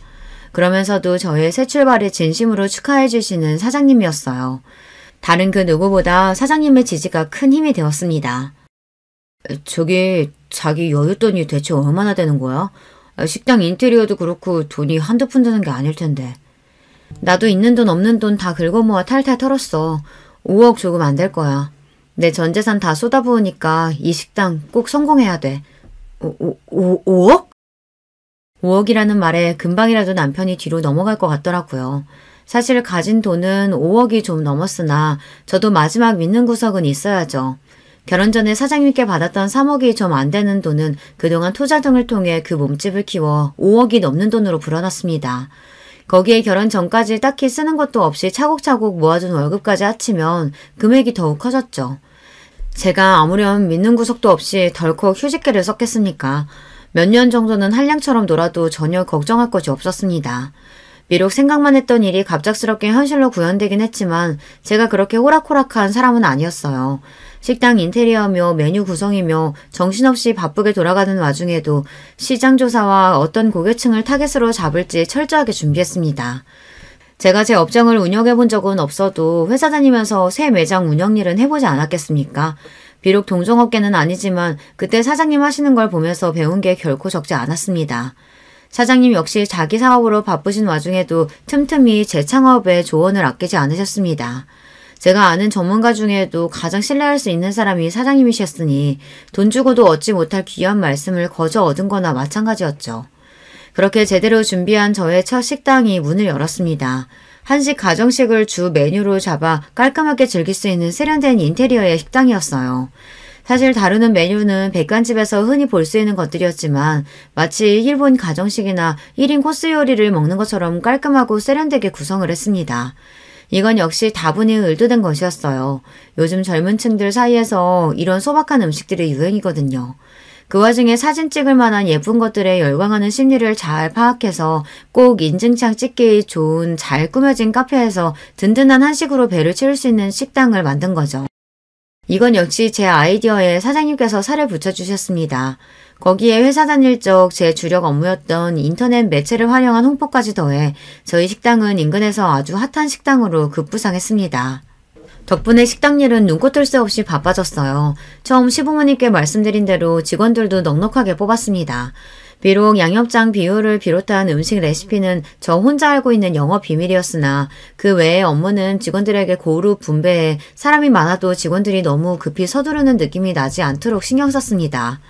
그러면서도 저의 새 출발을 진심으로 축하해 주시는 사장님이었어요. 다른 그 누구보다 사장님의 지지가 큰 힘이 되었습니다. 저기 자기 여윳돈이 대체 얼마나 되는 거야? 식당 인테리어도 그렇고 돈이 한두 푼 드는 게 아닐 텐데. 나도 있는 돈 없는 돈 다 긁어모아 탈탈 털었어. 5억 조금 안 될 거야. 내 전 재산 다 쏟아부으니까 이 식당 꼭 성공해야 돼. 5억? 5억이라는 말에 금방이라도 남편이 뒤로 넘어갈 것 같더라고요. 사실 가진 돈은 5억이 좀 넘었으나 저도 마지막 믿는 구석은 있어야죠. 결혼 전에 사장님께 받았던 3억이 좀 안 되는 돈은 그동안 투자 등을 통해 그 몸집을 키워 5억이 넘는 돈으로 불어났습니다. 거기에 결혼 전까지 딱히 쓰는 것도 없이 차곡차곡 모아둔 월급까지 합치면 금액이 더욱 커졌죠. 제가 아무렴 믿는 구석도 없이 덜컥 휴직계를 썼겠습니까? 몇 년 정도는 한량처럼 놀아도 전혀 걱정할 것이 없었습니다. 비록 생각만 했던 일이 갑작스럽게 현실로 구현되긴 했지만 제가 그렇게 호락호락한 사람은 아니었어요. 식당 인테리어며 메뉴 구성이며 정신없이 바쁘게 돌아가는 와중에도 시장 조사와 어떤 고객층을 타겟으로 잡을지 철저하게 준비했습니다. 제가 제 업장을 운영해 본 적은 없어도 회사 다니면서 새 매장 운영 일은 해보지 않았겠습니까? 비록 동종업계는 아니지만 그때 사장님 하시는 걸 보면서 배운 게 결코 적지 않았습니다. 사장님 역시 자기 사업으로 바쁘신 와중에도 틈틈이 재창업에 조언을 아끼지 않으셨습니다. 제가 아는 전문가 중에도 가장 신뢰할 수 있는 사람이 사장님이셨으니 돈 주고도 얻지 못할 귀한 말씀을 거저 얻은 거나 마찬가지였죠. 그렇게 제대로 준비한 저의 첫 식당이 문을 열었습니다. 한식 가정식을 주 메뉴로 잡아 깔끔하게 즐길 수 있는 세련된 인테리어의 식당이었어요. 사실 다루는 메뉴는 백반집에서 흔히 볼 수 있는 것들이었지만 마치 일본 가정식이나 1인 코스 요리를 먹는 것처럼 깔끔하고 세련되게 구성을 했습니다. 이건 역시 다분히 의도된 것이었어요. 요즘 젊은 층들 사이에서 이런 소박한 음식들이 유행이거든요. 그 와중에 사진 찍을 만한 예쁜 것들에 열광하는 심리를 잘 파악해서 꼭 인증창 찍기 좋은 잘 꾸며진 카페에서 든든한 한식으로 배를 채울 수 있는 식당을 만든 거죠. 이건 역시 제 아이디어에 사장님께서 살을 붙여주셨습니다. 거기에 회사 다닐 적 제 주력 업무였던 인터넷 매체를 활용한 홍보까지 더해 저희 식당은 인근에서 아주 핫한 식당으로 급부상했습니다. 덕분에 식당 일은 눈코 뜰 새 없이 바빠졌어요. 처음 시부모님께 말씀드린 대로 직원들도 넉넉하게 뽑았습니다. 비록 양념장 비율을 비롯한 음식 레시피는 저 혼자 알고 있는 영업 비밀이었으나 그 외의 업무는 직원들에게 고루 분배해 사람이 많아도 직원들이 너무 급히 서두르는 느낌이 나지 않도록 신경 썼습니다.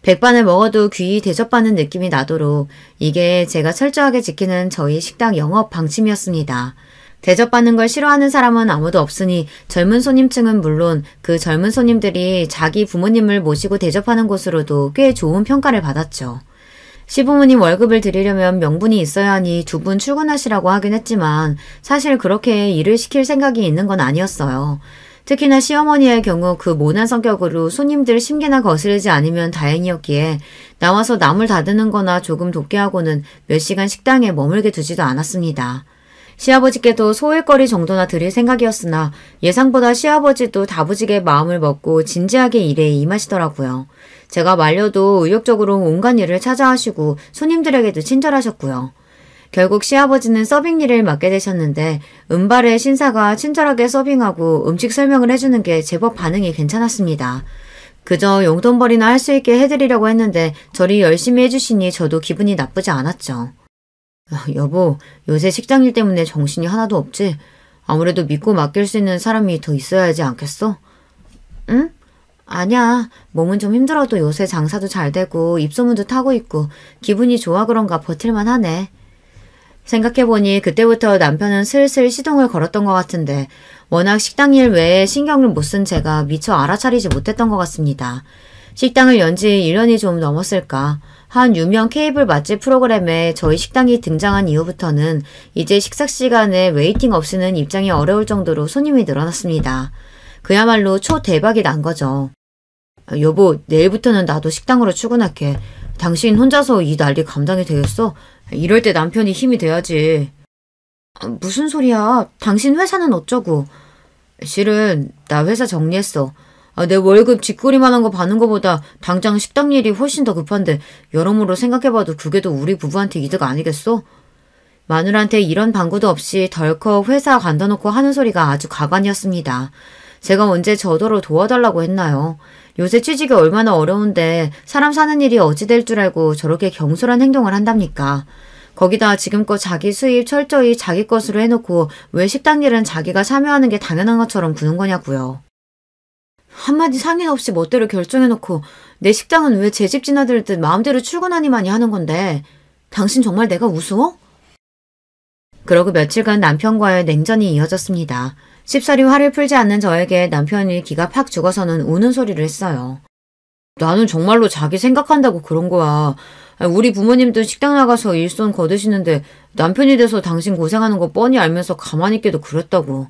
백반을 먹어도 귀히 대접받는 느낌이 나도록 이게 제가 철저하게 지키는 저희 식당 영업 방침이었습니다. 대접받는 걸 싫어하는 사람은 아무도 없으니 젊은 손님층은 물론 그 젊은 손님들이 자기 부모님을 모시고 대접하는 곳으로도 꽤 좋은 평가를 받았죠. 시부모님 월급을 드리려면 명분이 있어야 하니 두 분 출근하시라고 하긴 했지만 사실 그렇게 일을 시킬 생각이 있는 건 아니었어요. 특히나 시어머니의 경우 그 모난 성격으로 손님들 심기나 거스르지 않으면 다행이었기에 나와서 남을 다드는 거나 조금 돕게 하고는 몇 시간 식당에 머물게 두지도 않았습니다. 시아버지께도 소일거리 정도나 드릴 생각이었으나 예상보다 시아버지도 다부지게 마음을 먹고 진지하게 일에 임하시더라고요. 제가 말려도 의욕적으로 온갖 일을 찾아하시고 손님들에게도 친절하셨고요. 결국 시아버지는 서빙 일을 맡게 되셨는데 은발의 신사가 친절하게 서빙하고 음식 설명을 해주는 게 제법 반응이 괜찮았습니다. 그저 용돈벌이나 할 수 있게 해드리려고 했는데 저리 열심히 해주시니 저도 기분이 나쁘지 않았죠. 여보, 요새 식당 일 때문에 정신이 하나도 없지? 아무래도 믿고 맡길 수 있는 사람이 더 있어야 하지 않겠어? 응? 아니야. 몸은 좀 힘들어도 요새 장사도 잘 되고 입소문도 타고 있고 기분이 좋아 그런가 버틸만 하네. 생각해보니 그때부터 남편은 슬슬 시동을 걸었던 것 같은데 워낙 식당 일 외에 신경을 못 쓴 제가 미처 알아차리지 못했던 것 같습니다. 식당을 연 지 1년이 좀 넘었을까. 한 유명 케이블 맛집 프로그램에 저희 식당이 등장한 이후부터는 이제 식사 시간에 웨이팅 없이는 입장이 어려울 정도로 손님이 늘어났습니다. 그야말로 초대박이 난 거죠. 여보, 내일부터는 나도 식당으로 출근할게. 당신 혼자서 이 난리 감당이 되겠어? 이럴 때 남편이 힘이 돼야지. 무슨 소리야? 당신 회사는 어쩌고? 실은 나 회사 정리했어. 내 월급 쥐꼬리만한 거 받는 거보다 당장 식당 일이 훨씬 더 급한데 여러모로 생각해봐도 그게 더 우리 부부한테 이득 아니겠어? 마누라한테 이런 방구도 없이 덜컥 회사 간다놓고 하는 소리가 아주 가관이었습니다. 제가 언제 저더러 도와달라고 했나요? 요새 취직이 얼마나 어려운데 사람 사는 일이 어찌 될 줄 알고 저렇게 경솔한 행동을 한답니까? 거기다 지금껏 자기 수입 철저히 자기 것으로 해놓고 왜 식당 일은 자기가 참여하는 게 당연한 것처럼 구는 거냐고요. 한마디 상의 없이 멋대로 결정해놓고 내 식당은 왜 제 집 지나들듯 마음대로 출근하니마니 하는 건데 당신 정말 내가 우스워? 그러고 며칠간 남편과의 냉전이 이어졌습니다. 쉽사리 화를 풀지 않는 저에게 남편이 기가 팍 죽어서는 우는 소리를 했어요. 나는 정말로 자기 생각한다고 그런 거야. 우리 부모님도 식당 나가서 일손 거두시는데 남편이 돼서 당신 고생하는 거 뻔히 알면서 가만히 있게도 그랬다고.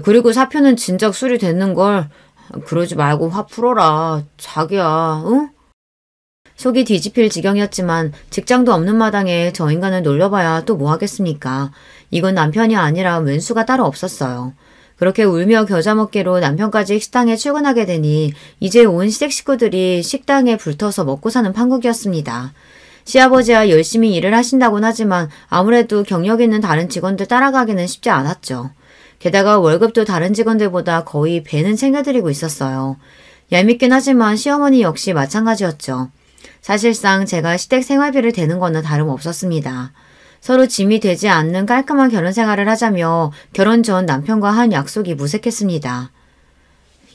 그리고 사표는 진작 수리됐는걸. 그러지 말고 화 풀어라. 자기야, 응? 속이 뒤집힐 지경이었지만 직장도 없는 마당에 저 인간을 놀려봐야 또 뭐 하겠습니까. 이건 남편이 아니라 왼수가 따로 없었어요. 그렇게 울며 겨자 먹기로 남편까지 식당에 출근하게 되니 이제 온 시댁 식구들이 식당에 불터서 먹고 사는 판국이었습니다. 시아버지야 열심히 일을 하신다곤 하지만 아무래도 경력 있는 다른 직원들 따라가기는 쉽지 않았죠. 게다가 월급도 다른 직원들보다 거의 배는 챙겨드리고 있었어요. 얄밉긴 하지만 시어머니 역시 마찬가지였죠. 사실상 제가 시댁 생활비를 대는 거는 다름없었습니다. 서로 짐이 되지 않는 깔끔한 결혼 생활을 하자며 결혼 전 남편과 한 약속이 무색했습니다.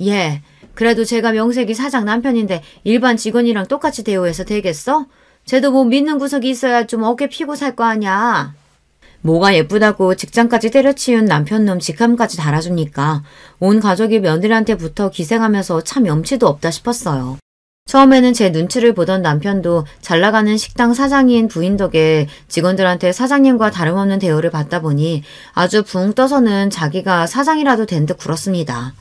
예, 그래도 제가 명색이 사장 남편인데 일반 직원이랑 똑같이 대우해서 되겠어? 쟤도 뭐 믿는 구석이 있어야 좀 어깨 피고 살 거 아냐. 뭐가 예쁘다고 직장까지 때려치운 남편놈 직함까지 달아주니까 온 가족이 며느리한테 붙어 기생하면서 참 염치도 없다 싶었어요. 처음에는 제 눈치를 보던 남편도 잘나가는 식당 사장인 부인 덕에 직원들한테 사장님과 다름없는 대우를 받다 보니 아주 붕 떠서는 자기가 사장이라도 된 듯 굴었습니다.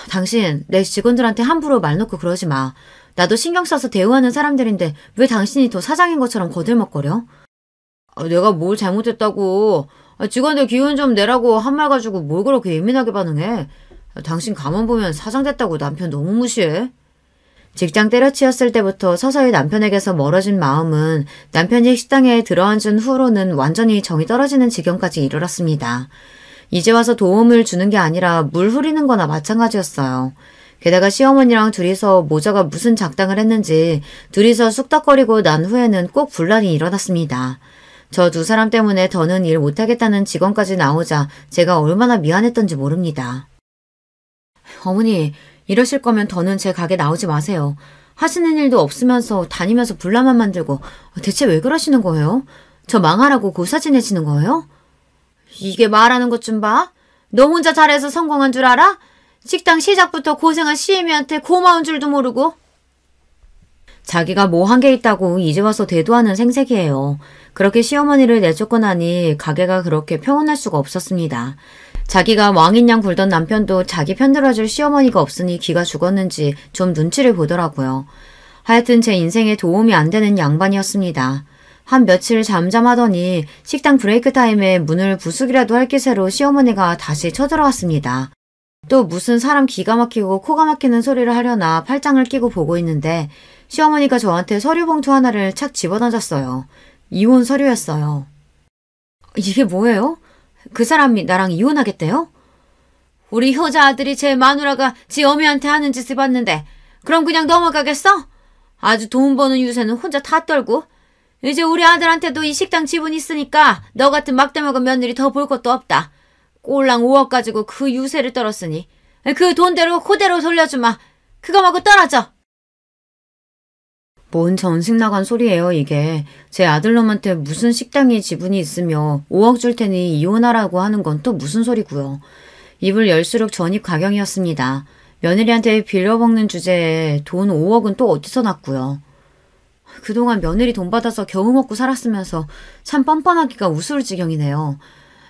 당신 내 직원들한테 함부로 말 놓고 그러지 마. 나도 신경 써서 대우하는 사람들인데 왜 당신이 더 사장인 것처럼 거들먹거려? 내가 뭘 잘못했다고. 직원들 기운 좀 내라고 한 말 가지고 뭘 그렇게 예민하게 반응해. 당신 가만 보면 사장 됐다고 남편 너무 무시해. 직장 때려치웠을 때부터 서서히 남편에게서 멀어진 마음은 남편이 식당에 들어앉은 후로는 완전히 정이 떨어지는 지경까지 이르렀습니다. 이제 와서 도움을 주는 게 아니라 물 흐리는 거나 마찬가지였어요. 게다가 시어머니랑 둘이서 모자가 무슨 작당을 했는지 둘이서 쑥덕거리고 난 후에는 꼭 분란이 일어났습니다. 저 두 사람 때문에 더는 일 못하겠다는 직원까지 나오자 제가 얼마나 미안했던지 모릅니다. 어머니, 이러실 거면 더는 제 가게 나오지 마세요. 하시는 일도 없으면서 다니면서 분란만 만들고 대체 왜 그러시는 거예요? 저 망하라고 고사 지내시는 거예요? 이게 말하는 것 좀 봐. 너 혼자 잘해서 성공한 줄 알아? 식당 시작부터 고생한 시애미한테 고마운 줄도 모르고. 자기가 뭐 한 게 있다고 이제 와서 대도하는 생색이에요. 그렇게 시어머니를 내쫓고 나니 가게가 그렇게 평온할 수가 없었습니다. 자기가 왕인양 굴던 남편도 자기 편들어줄 시어머니가 없으니 기가 죽었는지 좀 눈치를 보더라고요. 하여튼 제 인생에 도움이 안 되는 양반이었습니다. 한 며칠 잠잠하더니 식당 브레이크 타임에 문을 부수기라도 할 기세로 시어머니가 다시 쳐들어왔습니다. 또 무슨 사람 기가 막히고 코가 막히는 소리를 하려나 팔짱을 끼고 보고 있는데 시어머니가 저한테 서류 봉투 하나를 착 집어던졌어요. 이혼 서류였어요. 이게 뭐예요? 그 사람이 나랑 이혼하겠대요? 우리 효자 아들이 제 마누라가 지 어미한테 하는 짓을 봤는데 그럼 그냥 넘어가겠어? 아주 돈 버는 유세는 혼자 다 떨고 이제 우리 아들한테도 이 식당 지분 있으니까 너 같은 막대 먹은 며느리 더 볼 것도 없다. 꼴랑 5억 가지고 그 유세를 떨었으니 그 돈대로 그대로 돌려주마. 그거 말고 떨어져. 뭔 전식 나간 소리예요 이게. 제 아들놈한테 무슨 식당이 지분이 있으며 5억 줄 테니 이혼하라고 하는 건 또 무슨 소리고요. 입을 열수록 전입 가경이었습니다. 며느리한테 빌려먹는 주제에 돈 5억은 또 어디서 났고요. 그동안 며느리 돈 받아서 겨우 먹고 살았으면서 참 뻔뻔하기가 우스울 지경이네요.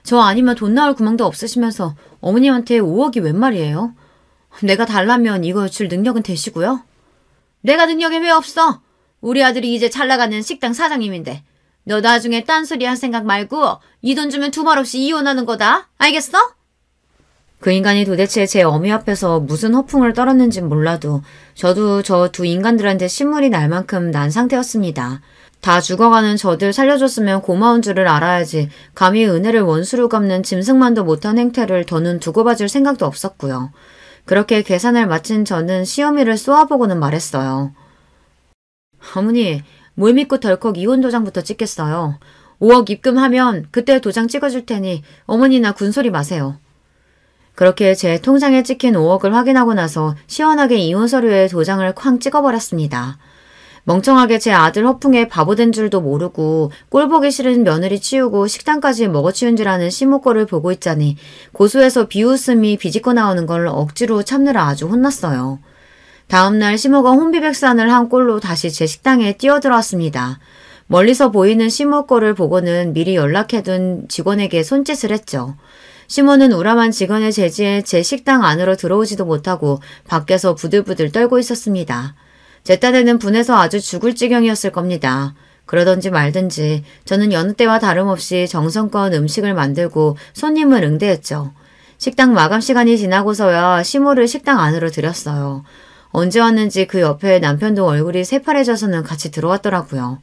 저 아니면 돈 나올 구멍도 없으시면서 어머님한테 5억이 웬 말이에요? 내가 달라면 이거 줄 능력은 되시고요. 내가 능력이 왜 없어? 우리 아들이 이제 잘 나가는 식당 사장님인데 너 나중에 딴소리 할 생각 말고 이 돈 주면 두말 없이 이혼하는 거다. 알겠어? 그 인간이 도대체 제 어미 앞에서 무슨 허풍을 떨었는진 몰라도 저도 저 두 인간들한테 신물이 날 만큼 난 상태였습니다. 다 죽어가는 저들 살려줬으면 고마운 줄을 알아야지 감히 은혜를 원수로 갚는 짐승만도 못한 행태를 더는 두고 봐줄 생각도 없었고요. 그렇게 계산을 마친 저는 시어미를 쏘아보고는 말했어요. 어머니, 뭘 믿고 덜컥 이혼 도장부터 찍겠어요. 5억 입금하면 그때 도장 찍어줄 테니 어머니나 군소리 마세요. 그렇게 제 통장에 찍힌 5억을 확인하고 나서 시원하게 이혼 서류에 도장을 쾅 찍어버렸습니다. 멍청하게 제 아들 허풍에 바보된 줄도 모르고 꼴보기 싫은 며느리 치우고 식당까지 먹어치운 줄 아는 시모꼴을 보고 있자니 고소해서 비웃음이 비집고 나오는 걸 억지로 참느라 아주 혼났어요. 다음날 시모가 혼비백산을 한 꼴로 다시 제 식당에 뛰어들어왔습니다. 멀리서 보이는 시모 꼴을 보고는 미리 연락해둔 직원에게 손짓을 했죠. 시모는 우람한 직원의 제지에 제 식당 안으로 들어오지도 못하고 밖에서 부들부들 떨고 있었습니다. 제 딴에는 분해서 아주 죽을 지경이었을 겁니다. 그러던지 말든지 저는 여느 때와 다름없이 정성껏 음식을 만들고 손님을 응대했죠. 식당 마감 시간이 지나고서야 시모를 식당 안으로 들였어요. 언제 왔는지 그 옆에 남편도 얼굴이 새파래져서는 같이 들어왔더라고요.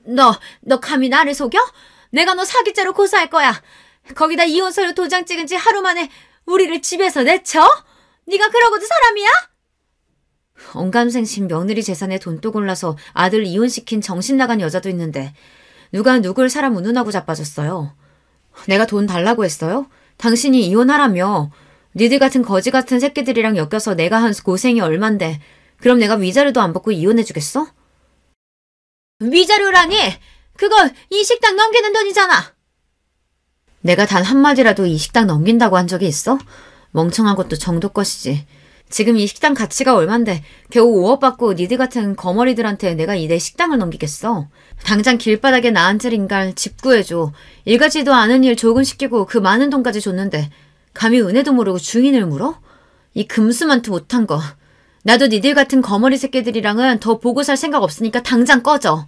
너 감히 나를 속여? 내가 너 사기죄로 고소할 거야. 거기다 이혼서류 도장 찍은 지 하루 만에 우리를 집에서 내쳐? 네가 그러고도 사람이야? 언감생심 며느리 재산에 돈도 골라서 아들 이혼시킨 정신나간 여자도 있는데 누가 누굴 사람 운운하고 자빠졌어요. 내가 돈 달라고 했어요? 당신이 이혼하라며. 니들 같은 거지 같은 새끼들이랑 엮여서 내가 한 고생이 얼만데 그럼 내가 위자료도 안 받고 이혼해주겠어? 위자료라니? 그거 이 식당 넘기는 돈이잖아. 내가 단 한마디라도 이 식당 넘긴다고 한 적이 있어? 멍청한 것도 정도 것이지. 지금 이 식당 가치가 얼만데 겨우 5억 받고 니들 같은 거머리들한테 내가 내 식당을 넘기겠어. 당장 길바닥에 나 앉을 인간 집 구해줘. 일가지도 않은 일 조근시키고 그 많은 돈까지 줬는데 감히 은혜도 모르고 주인을 물어? 이 금수만투 못한 거. 나도 니들 같은 거머리 새끼들이랑은 더 보고 살 생각 없으니까 당장 꺼져.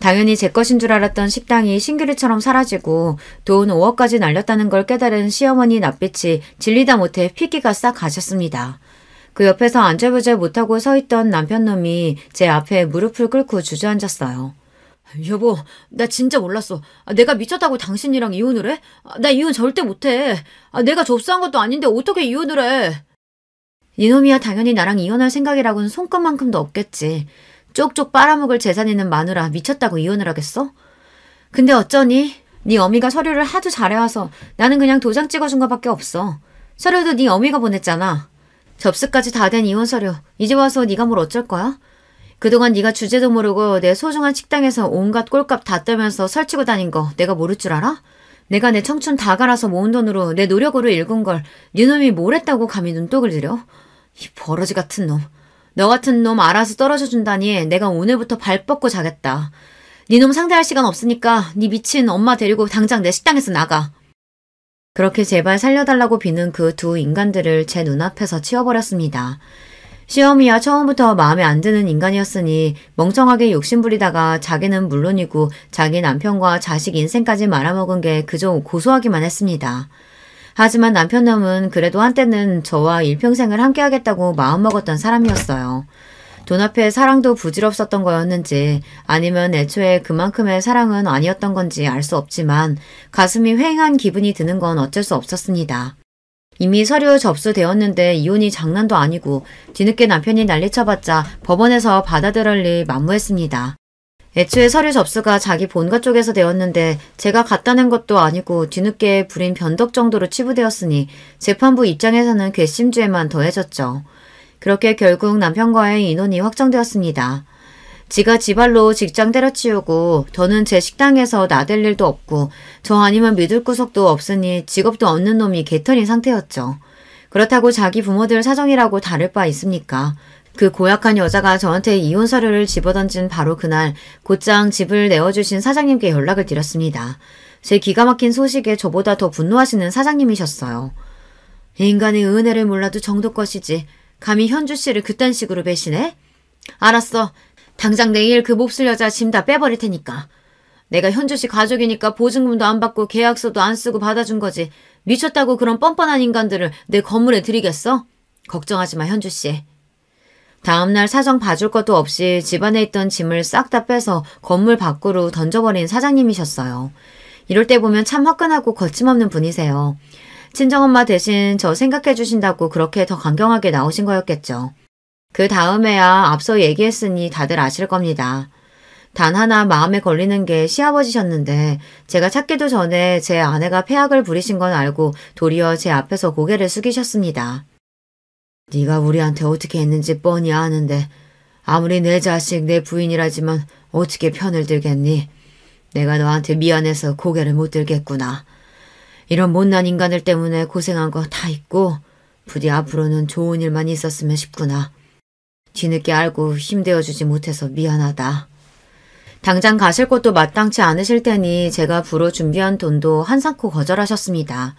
당연히 제 것인 줄 알았던 식당이 신기루처럼 사라지고 돈 5억까지 날렸다는 걸 깨달은 시어머니 낯빛이 질리다 못해 피기가 싹 가셨습니다. 그 옆에서 안절부절 못하고 서있던 남편놈이 제 앞에 무릎을 꿇고 주저앉았어요. 여보, 나 진짜 몰랐어. 내가 미쳤다고 당신이랑 이혼을 해? 나 이혼 절대 못해. 내가 접수한 것도 아닌데 어떻게 이혼을 해? 이놈이야 당연히 나랑 이혼할 생각이라고는 손끝만큼도 없겠지. 쪽쪽 빨아먹을 재산 있는 마누라 미쳤다고 이혼을 하겠어? 근데 어쩌니? 네 어미가 서류를 하도 잘해와서 나는 그냥 도장 찍어준 것밖에 없어. 서류도 네 어미가 보냈잖아. 접수까지 다 된 이혼 서류. 이제 와서 네가 뭘 어쩔 거야? 그동안 네가 주제도 모르고 내 소중한 식당에서 온갖 꼴값 다 떨면서 설치고 다닌 거 내가 모를 줄 알아? 내가 내 청춘 다 갈아서 모은 돈으로 내 노력으로 일군 걸 네 놈이 뭘 했다고 감히 눈독을 들여? 이 버러지 같은 놈. 너 같은 놈 알아서 떨어져 준다니 내가 오늘부터 발 뻗고 자겠다. 네 놈 상대할 시간 없으니까 네 미친 엄마 데리고 당장 내 식당에서 나가. 그렇게 제발 살려달라고 비는 그 두 인간들을 제 눈앞에서 치워버렸습니다. 시어미야 처음부터 마음에 안 드는 인간이었으니 멍청하게 욕심부리다가 자기는 물론이고 자기 남편과 자식 인생까지 말아먹은 게 그저 고소하기만 했습니다. 하지만 남편놈은 그래도 한때는 저와 일평생을 함께하겠다고 마음먹었던 사람이었어요. 돈 앞에 사랑도 부질없었던 거였는지 아니면 애초에 그만큼의 사랑은 아니었던 건지 알 수 없지만 가슴이 휑한 기분이 드는 건 어쩔 수 없었습니다. 이미 서류 접수되었는데 이혼이 장난도 아니고 뒤늦게 남편이 난리쳐봤자 법원에서 받아들일 리 만무했습니다. 애초에 서류 접수가 자기 본가 쪽에서 되었는데 제가 갖다 낸 것도 아니고 뒤늦게 부린 변덕 정도로 치부되었으니 재판부 입장에서는 괘씸죄만 더해졌죠. 그렇게 결국 남편과의 인혼이 확정되었습니다. 지가 지발로 직장 때려치우고 더는 제 식당에서 나댈 일도 없고 저 아니면 믿을 구석도 없으니 직업도 없는 놈이 개털인 상태였죠. 그렇다고 자기 부모들 사정이라고 다를 바 있습니까? 그 고약한 여자가 저한테 이혼 서류를 집어던진 바로 그날 곧장 집을 내어주신 사장님께 연락을 드렸습니다. 제 기가 막힌 소식에 저보다 더 분노하시는 사장님이셨어요. 인간의 은혜를 몰라도 정도 것이지 감히 현주 씨를 그딴 식으로 배신해? 알았어. 당장 내일 그 몹쓸 여자 짐 다 빼버릴 테니까. 내가 현주 씨 가족이니까 보증금도 안 받고 계약서도 안 쓰고 받아준 거지. 미쳤다고 그런 뻔뻔한 인간들을 내 건물에 들이겠어? 걱정하지 마 현주 씨. 다음날 사정 봐줄 것도 없이 집안에 있던 짐을 싹 다 빼서 건물 밖으로 던져버린 사장님이셨어요. 이럴 때 보면 참 화끈하고 거침없는 분이세요. 친정엄마 대신 저 생각해 주신다고 그렇게 더 강경하게 나오신 거였겠죠. 그 다음에야 앞서 얘기했으니 다들 아실 겁니다. 단 하나 마음에 걸리는 게 시아버지셨는데 제가 찾기도 전에 제 아내가 폐악을 부리신 건 알고 도리어 제 앞에서 고개를 숙이셨습니다. 네가 우리한테 어떻게 했는지 뻔히 아는데 아무리 내 자식 내 부인이라지만 어떻게 편을 들겠니? 내가 너한테 미안해서 고개를 못 들겠구나. 이런 못난 인간들 때문에 고생한 거 다 있고 부디 앞으로는 좋은 일만 있었으면 싶구나. 뒤늦게 알고 힘되어주지 못해서 미안하다. 당장 가실 곳도 마땅치 않으실 테니 제가 부로 준비한 돈도 한사코 거절하셨습니다.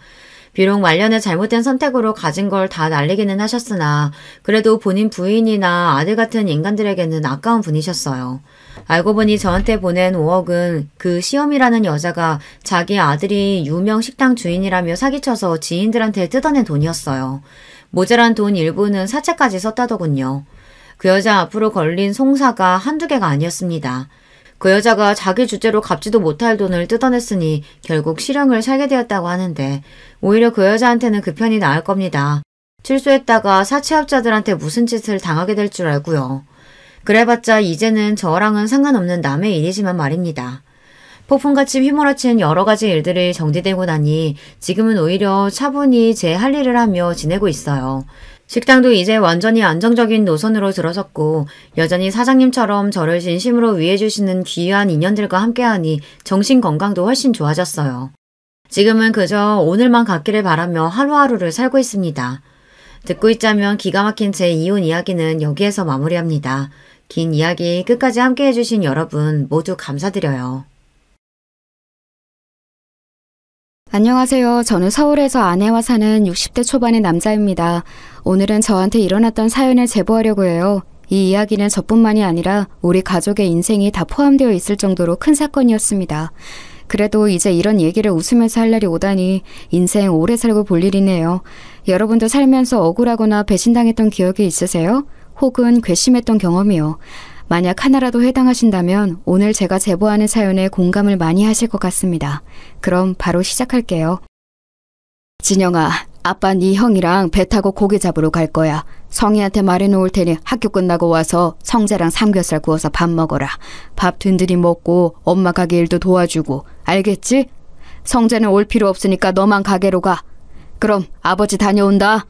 비록 말년에 잘못된 선택으로 가진 걸 다 날리기는 하셨으나 그래도 본인 부인이나 아들 같은 인간들에게는 아까운 분이셨어요. 알고 보니 저한테 보낸 5억은 그 시험이라는 여자가 자기 아들이 유명 식당 주인이라며 사기쳐서 지인들한테 뜯어낸 돈이었어요. 모자란 돈 일부는 사채까지 썼다더군요. 그 여자 앞으로 걸린 송사가 한두 개가 아니었습니다. 그 여자가 자기 주제로 갚지도 못할 돈을 뜯어냈으니 결국 실형을 살게 되었다고 하는데 오히려 그 여자한테는 그 편이 나을 겁니다. 출소했다가 사채업자들한테 무슨 짓을 당하게 될 줄 알고요. 그래봤자 이제는 저랑은 상관없는 남의 일이지만 말입니다. 폭풍같이 휘몰아친 여러 가지 일들이 정리되고 나니 지금은 오히려 차분히 제 할 일을 하며 지내고 있어요. 식당도 이제 완전히 안정적인 노선으로 들어섰고 여전히 사장님처럼 저를 진심으로 위해주시는 귀한 인연들과 함께하니 정신건강도 훨씬 좋아졌어요. 지금은 그저 오늘만 갖기를 바라며 하루하루를 살고 있습니다. 듣고 있자면 기가 막힌 제 이혼 이야기는 여기에서 마무리합니다. 긴 이야기 끝까지 함께 해주신 여러분 모두 감사드려요. 안녕하세요. 저는 서울에서 아내와 사는 60대 초반의 남자입니다. 오늘은 저한테 일어났던 사연을 제보하려고 해요. 이 이야기는 저뿐만이 아니라 우리 가족의 인생이 다 포함되어 있을 정도로 큰 사건이었습니다. 그래도 이제 이런 얘기를 웃으면서 할 날이 오다니 인생 오래 살고 볼 일이네요. 여러분도 살면서 억울하거나 배신당했던 기억이 있으세요? 혹은 괘씸했던 경험이요. 만약 하나라도 해당하신다면 오늘 제가 제보하는 사연에 공감을 많이 하실 것 같습니다. 그럼 바로 시작할게요. 진영아, 아빠 네 형이랑 배 타고 고기 잡으러 갈 거야. 성희한테 말해놓을 테니 학교 끝나고 와서 성재랑 삼겹살 구워서 밥 먹어라. 밥 든든히 먹고 엄마 가게 일도 도와주고. 알겠지? 성재는 올 필요 없으니까 너만 가게로 가. 그럼 아버지 다녀온다.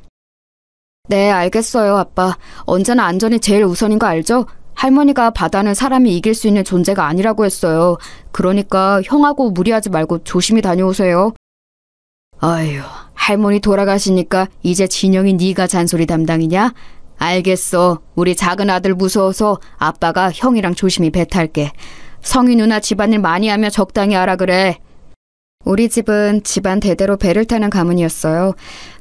네, 알겠어요, 아빠. 언제나 안전이 제일 우선인 거 알죠? 할머니가 바다는 사람이 이길 수 있는 존재가 아니라고 했어요. 그러니까 형하고 무리하지 말고 조심히 다녀오세요. 아휴, 할머니 돌아가시니까 이제 진영이 네가 잔소리 담당이냐? 알겠어. 우리 작은 아들 무서워서 아빠가 형이랑 조심히 배 탈게. 성희 누나 집안일 많이 하며 적당히 하라 그래. 우리 집은 집안 대대로 배를 타는 가문이었어요.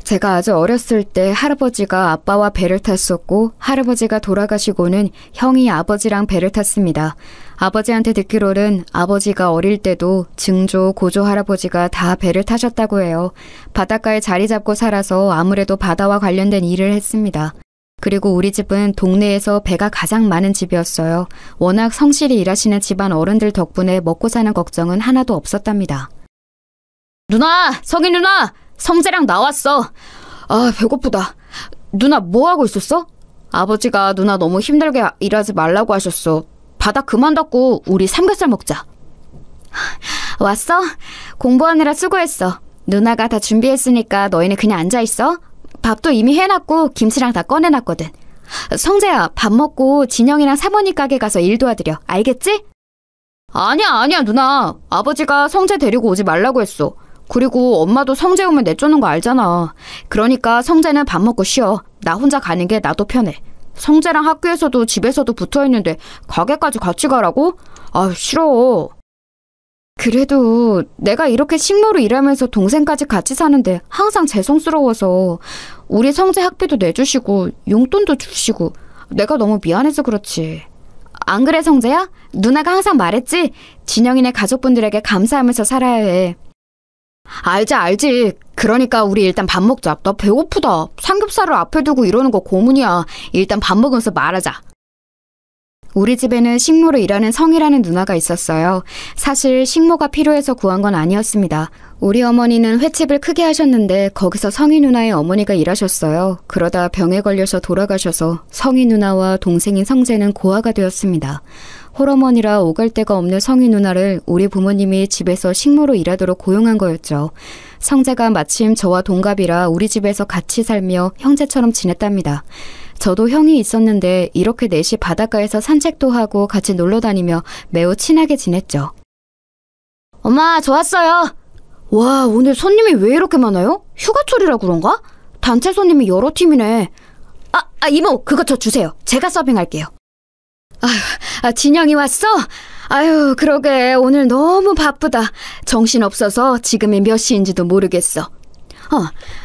제가 아주 어렸을 때 할아버지가 아빠와 배를 탔었고 할아버지가 돌아가시고는 형이 아버지랑 배를 탔습니다. 아버지한테 듣기로는 아버지가 어릴 때도 증조, 고조 할아버지가 다 배를 타셨다고 해요. 바닷가에 자리 잡고 살아서 아무래도 바다와 관련된 일을 했습니다. 그리고 우리 집은 동네에서 배가 가장 많은 집이었어요. 워낙 성실히 일하시는 집안 어른들 덕분에 먹고 사는 걱정은 하나도 없었답니다. 누나! 성희 누나! 성재랑 나왔어. 아, 배고프다. 누나 뭐하고 있었어? 아버지가 누나 너무 힘들게 일하지 말라고 하셨어. 바닥 그만 닫고 우리 삼겹살 먹자. 왔어? 공부하느라 수고했어. 누나가 다 준비했으니까 너희는 그냥 앉아있어. 밥도 이미 해놨고 김치랑 다 꺼내놨거든. 성재야, 밥 먹고 진영이랑 사모님 가게 가서 일 도와드려. 알겠지? 아니야 누나. 아버지가 성재 데리고 오지 말라고 했어. 그리고 엄마도 성재 오면 내쫓는 거 알잖아. 그러니까 성재는 밥 먹고 쉬어. 나 혼자 가는 게 나도 편해. 성재랑 학교에서도 집에서도 붙어있는데 가게까지 같이 가라고? 아, 싫어. 그래도 내가 이렇게 식모로 일하면서 동생까지 같이 사는데 항상 죄송스러워서 우리 성재 학비도 내주시고 용돈도 주시고 내가 너무 미안해서 그렇지. 안 그래 성재야? 누나가 항상 말했지? 진영이네 가족분들에게 감사하면서 살아야 해. 알지. 그러니까 우리 일단 밥 먹자. 나 배고프다. 삼겹살을 앞에 두고 이러는 거 고문이야. 일단 밥 먹으면서 말하자. 우리 집에는 식모로 일하는 성이라는 누나가 있었어요. 사실 식모가 필요해서 구한 건 아니었습니다. 우리 어머니는 횟집을 크게 하셨는데 거기서 성희 누나의 어머니가 일하셨어요. 그러다 병에 걸려서 돌아가셔서 성희 누나와 동생인 성재는 고아가 되었습니다. 홀어머니라 오갈 데가 없는 성희 누나를 우리 부모님이 집에서 식모로 일하도록 고용한 거였죠. 성재가 마침 저와 동갑이라 우리 집에서 같이 살며 형제처럼 지냈답니다. 저도 형이 있었는데 이렇게 넷이 바닷가에서 산책도 하고 같이 놀러 다니며 매우 친하게 지냈죠. 엄마, 저 왔어요. 와, 오늘 손님이 왜 이렇게 많아요? 휴가철이라 그런가? 단체 손님이 여러 팀이네. 이모, 그거 저 주세요. 제가 서빙할게요. 진영이 왔어? 아유, 그러게. 오늘 너무 바쁘다. 정신없어서 지금이 몇 시인지도 모르겠어.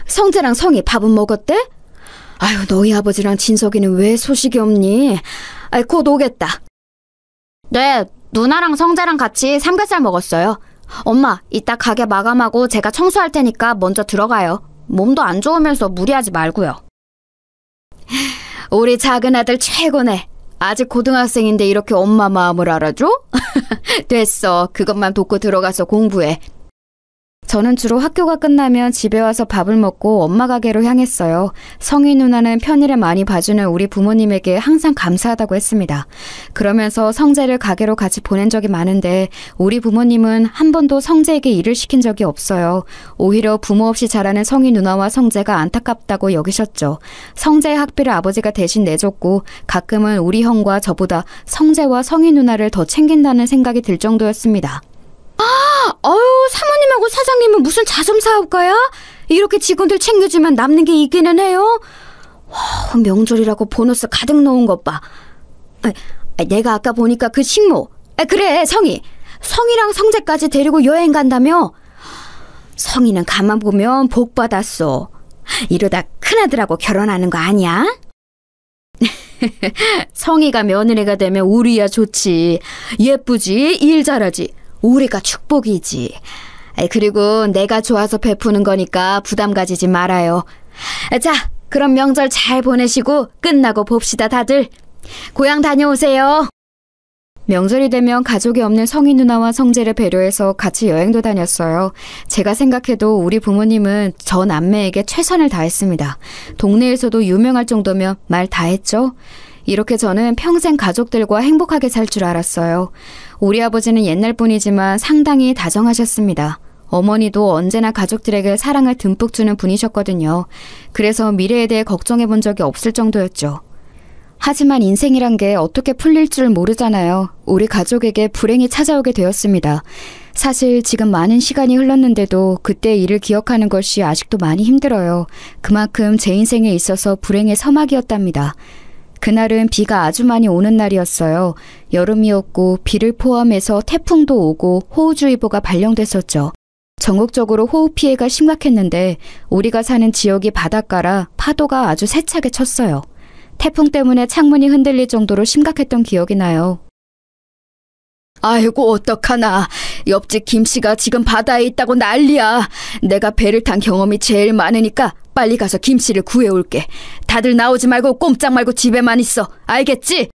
성재랑 성이 밥은 먹었대? 아유, 너희 아버지랑 진석이는 왜 소식이 없니? 곧 오겠다. 네, 누나랑 성재랑 같이 삼겹살 먹었어요. 엄마, 이따 가게 마감하고 제가 청소할 테니까 먼저 들어가요. 몸도 안 좋으면서 무리하지 말고요. 우리 작은 아들 최고네. 아직 고등학생인데 이렇게 엄마 마음을 알아줘? 됐어. 그것만 돕고 들어가서 공부해. 저는 주로 학교가 끝나면 집에 와서 밥을 먹고 엄마 가게로 향했어요. 성희 누나는 편의를 많이 봐주는 우리 부모님에게 항상 감사하다고 했습니다. 그러면서 성재를 가게로 같이 보낸 적이 많은데 우리 부모님은 한 번도 성재에게 일을 시킨 적이 없어요. 오히려 부모 없이 자라는 성희 누나와 성재가 안타깝다고 여기셨죠. 성재의 학비를 아버지가 대신 내줬고 가끔은 우리 형과 저보다 성재와 성희 누나를 더 챙긴다는 생각이 들 정도였습니다. 사모님하고 사장님은 무슨 자점사업가야? 이렇게 직원들 챙겨주면 남는 게 있기는 해요? 명절이라고 보너스 가득 넣은 것 봐. 내가 아까 보니까 그 식모. 그래, 성희랑 성재까지 데리고 여행 간다며? 성희는 가만 보면 복 받았어. 이러다 큰아들하고 결혼하는 거 아니야? 성희가 며느리가 되면 우리야 좋지. 예쁘지, 일 잘하지. 우리가 축복이지. 그리고 내가 좋아서 베푸는 거니까 부담 가지지 말아요. 자, 그럼 명절 잘 보내시고 끝나고 봅시다, 다들. 고향 다녀오세요. 명절이 되면 가족이 없는 성희 누나와 성재를 배려해서 같이 여행도 다녔어요. 제가 생각해도 우리 부모님은 저 남매에게 최선을 다했습니다. 동네에서도 유명할 정도면 말 다 했죠. 이렇게 저는 평생 가족들과 행복하게 살 줄 알았어요. 우리 아버지는 옛날 분이지만 상당히 다정하셨습니다. 어머니도 언제나 가족들에게 사랑을 듬뿍 주는 분이셨거든요. 그래서 미래에 대해 걱정해 본 적이 없을 정도였죠. 하지만 인생이란 게 어떻게 풀릴 줄 모르잖아요. 우리 가족에게 불행이 찾아오게 되었습니다. 사실 지금 많은 시간이 흘렀는데도 그때 일을 기억하는 것이 아직도 많이 힘들어요. 그만큼 제 인생에 있어서 불행의 서막이었답니다. 그날은 비가 아주 많이 오는 날이었어요. 여름이었고 비를 포함해서 태풍도 오고 호우주의보가 발령됐었죠. 전국적으로 호우 피해가 심각했는데 우리가 사는 지역이 바닷가라 파도가 아주 세차게 쳤어요. 태풍 때문에 창문이 흔들릴 정도로 심각했던 기억이 나요. 아이고, 어떡하나. 옆집 김씨가 지금 바다에 있다고 난리야. 내가 배를 탄 경험이 제일 많으니까 빨리 가서 김씨를 구해올게. 다들 나오지 말고 꼼짝 말고 집에만 있어. 알겠지?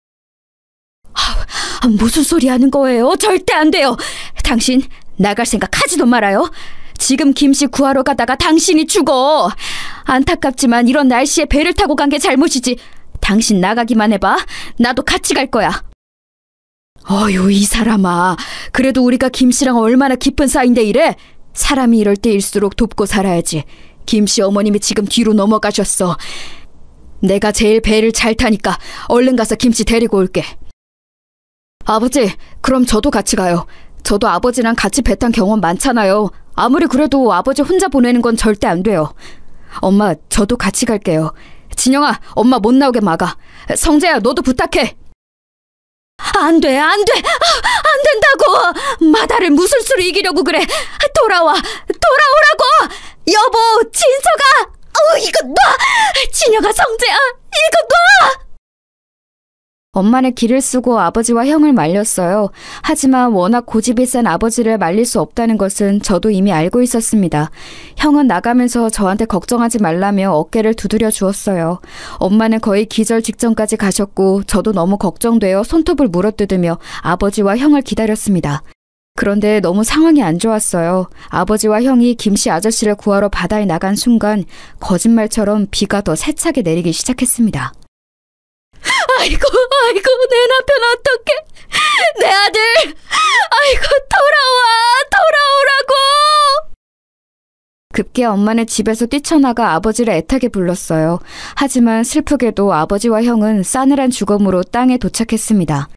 무슨 소리 하는 거예요? 절대 안 돼요. 당신 나갈 생각 하지도 말아요. 지금 김씨 구하러 가다가 당신이 죽어. 안타깝지만 이런 날씨에 배를 타고 간 게 잘못이지. 당신 나가기만 해봐. 나도 같이 갈 거야. 어휴, 이 사람아. 그래도 우리가 김씨랑 얼마나 깊은 사이인데 이래? 사람이 이럴 때일수록 돕고 살아야지. 김씨 어머님이 지금 뒤로 넘어가셨어. 내가 제일 배를 잘 타니까 얼른 가서 김씨 데리고 올게. 아버지, 그럼 저도 같이 가요. 저도 아버지랑 같이 배 탄 경험 많잖아요. 아무리 그래도 아버지 혼자 보내는 건 절대 안 돼요. 엄마, 저도 같이 갈게요. 진영아, 엄마 못 나오게 막아. 성재야, 너도 부탁해. 안 돼, 안 돼. 안 된다고. 마다를 무술 수로 이기려고 그래. 돌아오라고. 여보, 진서가. 이거 놔. 진영아, 성재야, 이거 놔. 엄마는 기를 쓰고 아버지와 형을 말렸어요. 하지만 워낙 고집이 센 아버지를 말릴 수 없다는 것은 저도 이미 알고 있었습니다. 형은 나가면서 저한테 걱정하지 말라며 어깨를 두드려 주었어요. 엄마는 거의 기절 직전까지 가셨고 저도 너무 걱정되어 손톱을 물어뜯으며 아버지와 형을 기다렸습니다. 그런데 너무 상황이 안 좋았어요. 아버지와 형이 김씨 아저씨를 구하러 바다에 나간 순간 거짓말처럼 비가 더 세차게 내리기 시작했습니다. 아이고, 내 남편 어떡해. 내 아들. 아이고, 돌아오라고. 급기야 엄마는 집에서 뛰쳐나가 아버지를 애타게 불렀어요. 하지만 슬프게도 아버지와 형은 싸늘한 죽음으로 땅에 도착했습니다.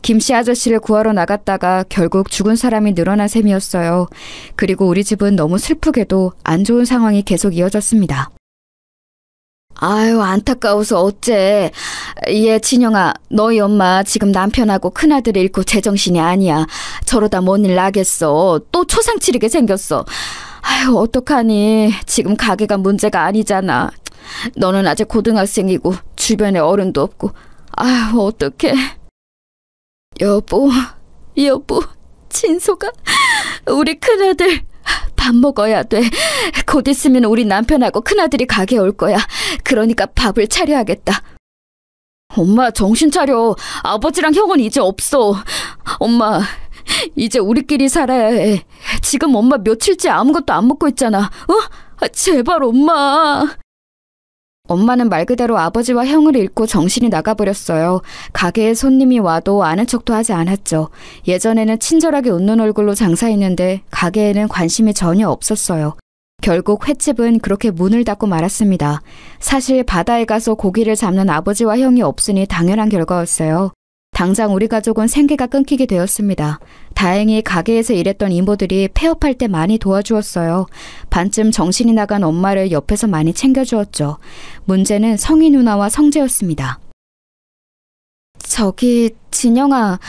김씨 아저씨를 구하러 나갔다가 결국 죽은 사람이 늘어난 셈이었어요. 그리고 우리 집은 너무 슬프게도 안 좋은 상황이 계속 이어졌습니다. 아유, 안타까워서 어째. 얘 진영아, 너희 엄마 지금 남편하고 큰아들 잃고 제정신이 아니야. 저러다 뭔 일 나겠어. 또 초상치르게 생겼어. 아유, 어떡하니. 지금 가게가 문제가 아니잖아. 너는 아직 고등학생이고 주변에 어른도 없고. 아유, 어떡해. 여보, 진소가 우리 큰아들 밥 먹어야 돼. 곧 있으면 우리 남편하고 큰아들이 가게 올 거야. 그러니까 밥을 차려야겠다. 엄마, 정신 차려. 아버지랑 형은 이제 없어. 엄마, 이제 우리끼리 살아야 해. 지금 엄마 며칠째 아무것도 안 먹고 있잖아. 제발 엄마. 엄마는 말 그대로 아버지와 형을 잃고 정신이 나가버렸어요. 가게에 손님이 와도 아는 척도 하지 않았죠. 예전에는 친절하게 웃는 얼굴로 장사했는데 가게에는 관심이 전혀 없었어요. 결국 횟집은 그렇게 문을 닫고 말았습니다. 사실 바다에 가서 고기를 잡는 아버지와 형이 없으니 당연한 결과였어요. 당장 우리 가족은 생계가 끊기게 되었습니다. 다행히 가게에서 일했던 이모들이 폐업할 때 많이 도와주었어요. 반쯤 정신이 나간 엄마를 옆에서 많이 챙겨주었죠. 문제는 성희 누나와 성재였습니다. 저기 진영아,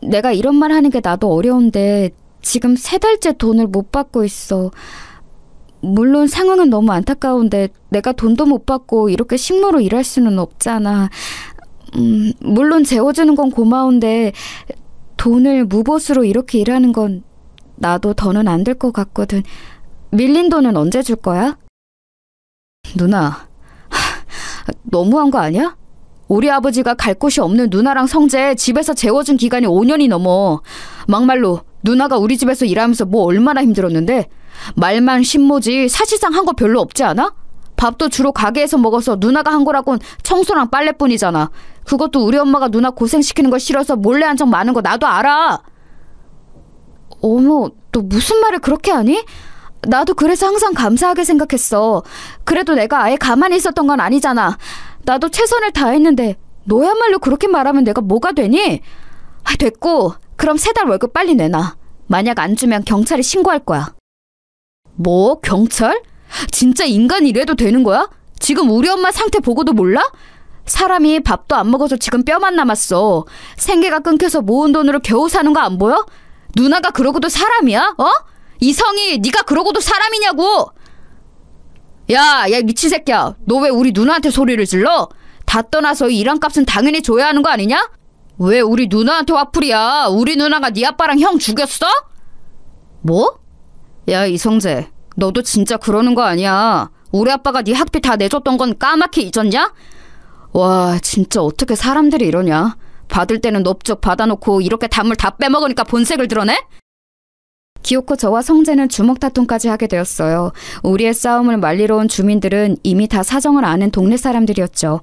내가 이런 말 하는 게 나도 어려운데 지금 3달째 돈을 못 받고 있어. 물론 상황은 너무 안타까운데 내가 돈도 못 받고 이렇게 식모로 일할 수는 없잖아. 물론 재워주는 건 고마운데 돈을 무보수로 이렇게 일하는 건 나도 더는 안 될 것 같거든. 밀린 돈은 언제 줄 거야? 누나, 너무한 거 아니야? 우리 아버지가 갈 곳이 없는 누나랑 성재 집에서 재워준 기간이 5년이 넘어. 막말로 누나가 우리 집에서 일하면서 뭐 얼마나 힘들었는데. 말만 신모지 사실상 한 거 별로 없지 않아? 밥도 주로 가게에서 먹어서 누나가 한 거라곤 청소랑 빨래뿐이잖아. 그것도 우리 엄마가 누나 고생시키는 거 싫어서 몰래 한 적 많은 거 나도 알아. 어머, 너 무슨 말을 그렇게 하니? 나도 그래서 항상 감사하게 생각했어. 그래도 내가 아예 가만히 있었던 건 아니잖아. 나도 최선을 다했는데 너야말로 그렇게 말하면 내가 뭐가 되니? 됐고, 그럼 3달 월급 빨리 내놔. 만약 안 주면 경찰에 신고할 거야. 뭐? 경찰? 진짜 인간이 이래도 되는 거야? 지금 우리 엄마 상태 보고도 몰라? 사람이 밥도 안 먹어서 지금 뼈만 남았어. 생계가 끊겨서 모은 돈으로 겨우 사는 거 안 보여? 누나가 그러고도 사람이야? 이성이 네가 그러고도 사람이냐고! 야 미친 새끼야. 너 왜 우리 누나한테 소리를 질러? 다 떠나서 이 일한값은 당연히 줘야 하는 거 아니냐? 왜 우리 누나한테 화풀이야? 우리 누나가 네 아빠랑 형 죽였어? 뭐? 야 이성재, 너도 진짜 그러는 거 아니야. 우리 아빠가 네 학비 다 내줬던 건 까맣게 잊었냐? 와, 진짜 어떻게 사람들이 이러냐. 받을 때는 넙죽 받아놓고 이렇게 단물 다 빼먹으니까 본색을 드러내? 기어코 저와 성재는 주먹 다툼까지 하게 되었어요. 우리의 싸움을 말리러 온 주민들은 이미 다 사정을 아는 동네 사람들이었죠.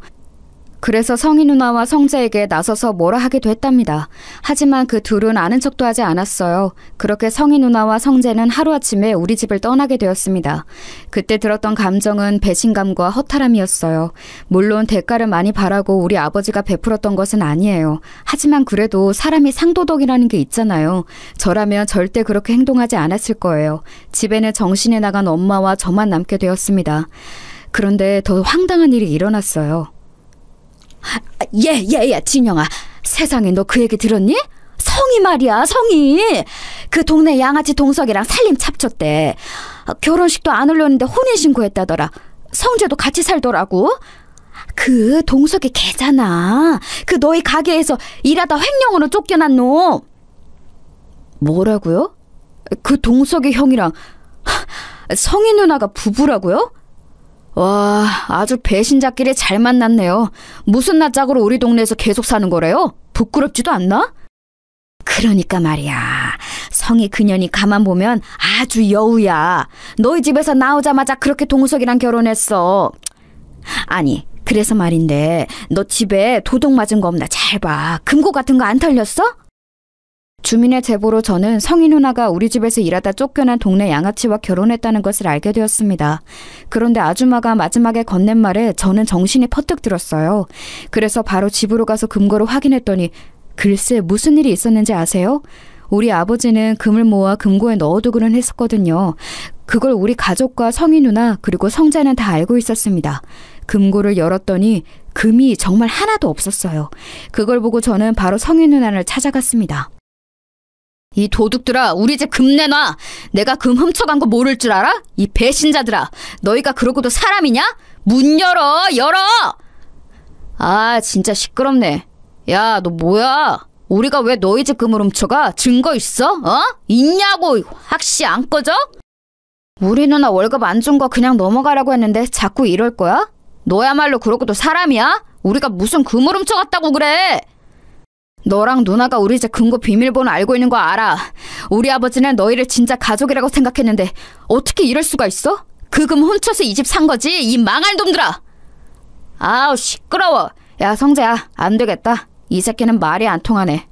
그래서 성희 누나와 성재에게 나서서 뭐라 하기도 했답니다. 하지만 그 둘은 아는 척도 하지 않았어요. 그렇게 성희 누나와 성재는 하루아침에 우리 집을 떠나게 되었습니다. 그때 들었던 감정은 배신감과 허탈함이었어요. 물론 대가를 많이 바라고 우리 아버지가 베풀었던 것은 아니에요. 하지만 그래도 사람이 상도덕이라는 게 있잖아요. 저라면 절대 그렇게 행동하지 않았을 거예요. 집에는 정신이 나간 엄마와 저만 남게 되었습니다. 그런데 더 황당한 일이 일어났어요. 진영아, 세상에 너 그 얘기 들었니? 성희 말이야, 성희. 그 동네 양아치 동석이랑 살림 찹쳤대. 결혼식도 안 올렸는데 혼인신고했다더라. 성재도 같이 살더라고. 그 동석이 걔잖아. 그 너희 가게에서 일하다 횡령으로 쫓겨난 놈. 뭐라고요? 그 동석이 형이랑 성희 누나가 부부라고요? 와, 아주 배신자끼리 잘 만났네요. 무슨 낯짝으로 우리 동네에서 계속 사는 거래요? 부끄럽지도 않나? 그러니까 말이야. 성희 그년이 가만 보면 아주 여우야. 너희 집에서 나오자마자 그렇게 동석이랑 결혼했어. 아니, 그래서 말인데 너 집에 도둑 맞은 거 없나 잘 봐. 금고 같은 거 안 털렸어? 주민의 제보로 저는 성희 누나가 우리 집에서 일하다 쫓겨난 동네 양아치와 결혼했다는 것을 알게 되었습니다. 그런데 아줌마가 마지막에 건넨 말에 저는 정신이 퍼뜩 들었어요. 그래서 바로 집으로 가서 금고를 확인했더니 글쎄 무슨 일이 있었는지 아세요? 우리 아버지는 금을 모아 금고에 넣어두고는 했었거든요. 그걸 우리 가족과 성희 누나 그리고 성자는 다 알고 있었습니다. 금고를 열었더니 금이 정말 하나도 없었어요. 그걸 보고 저는 바로 성희 누나를 찾아갔습니다. 이 도둑들아, 우리 집 금 내놔. 내가 금 훔쳐간 거 모를 줄 알아? 이 배신자들아, 너희가 그러고도 사람이냐? 문 열어! 아, 진짜 시끄럽네. 야, 너 뭐야? 우리가 왜 너희 집 금을 훔쳐가? 증거 있어? 있냐고! 확시 안 꺼져? 우리 누나 월급 안 준 거 그냥 넘어가라고 했는데 자꾸 이럴 거야? 너야말로 그러고도 사람이야? 우리가 무슨 금을 훔쳐갔다고 그래? 너랑 누나가 우리 집 금고 비밀번호 알고 있는 거 알아. 우리 아버지는 너희를 진짜 가족이라고 생각했는데 어떻게 이럴 수가 있어? 그 금 훔쳐서 이 집 산 거지, 이 망할 놈들아. 아우, 시끄러워. 야, 성재야, 안 되겠다. 이 새끼는 말이 안 통하네.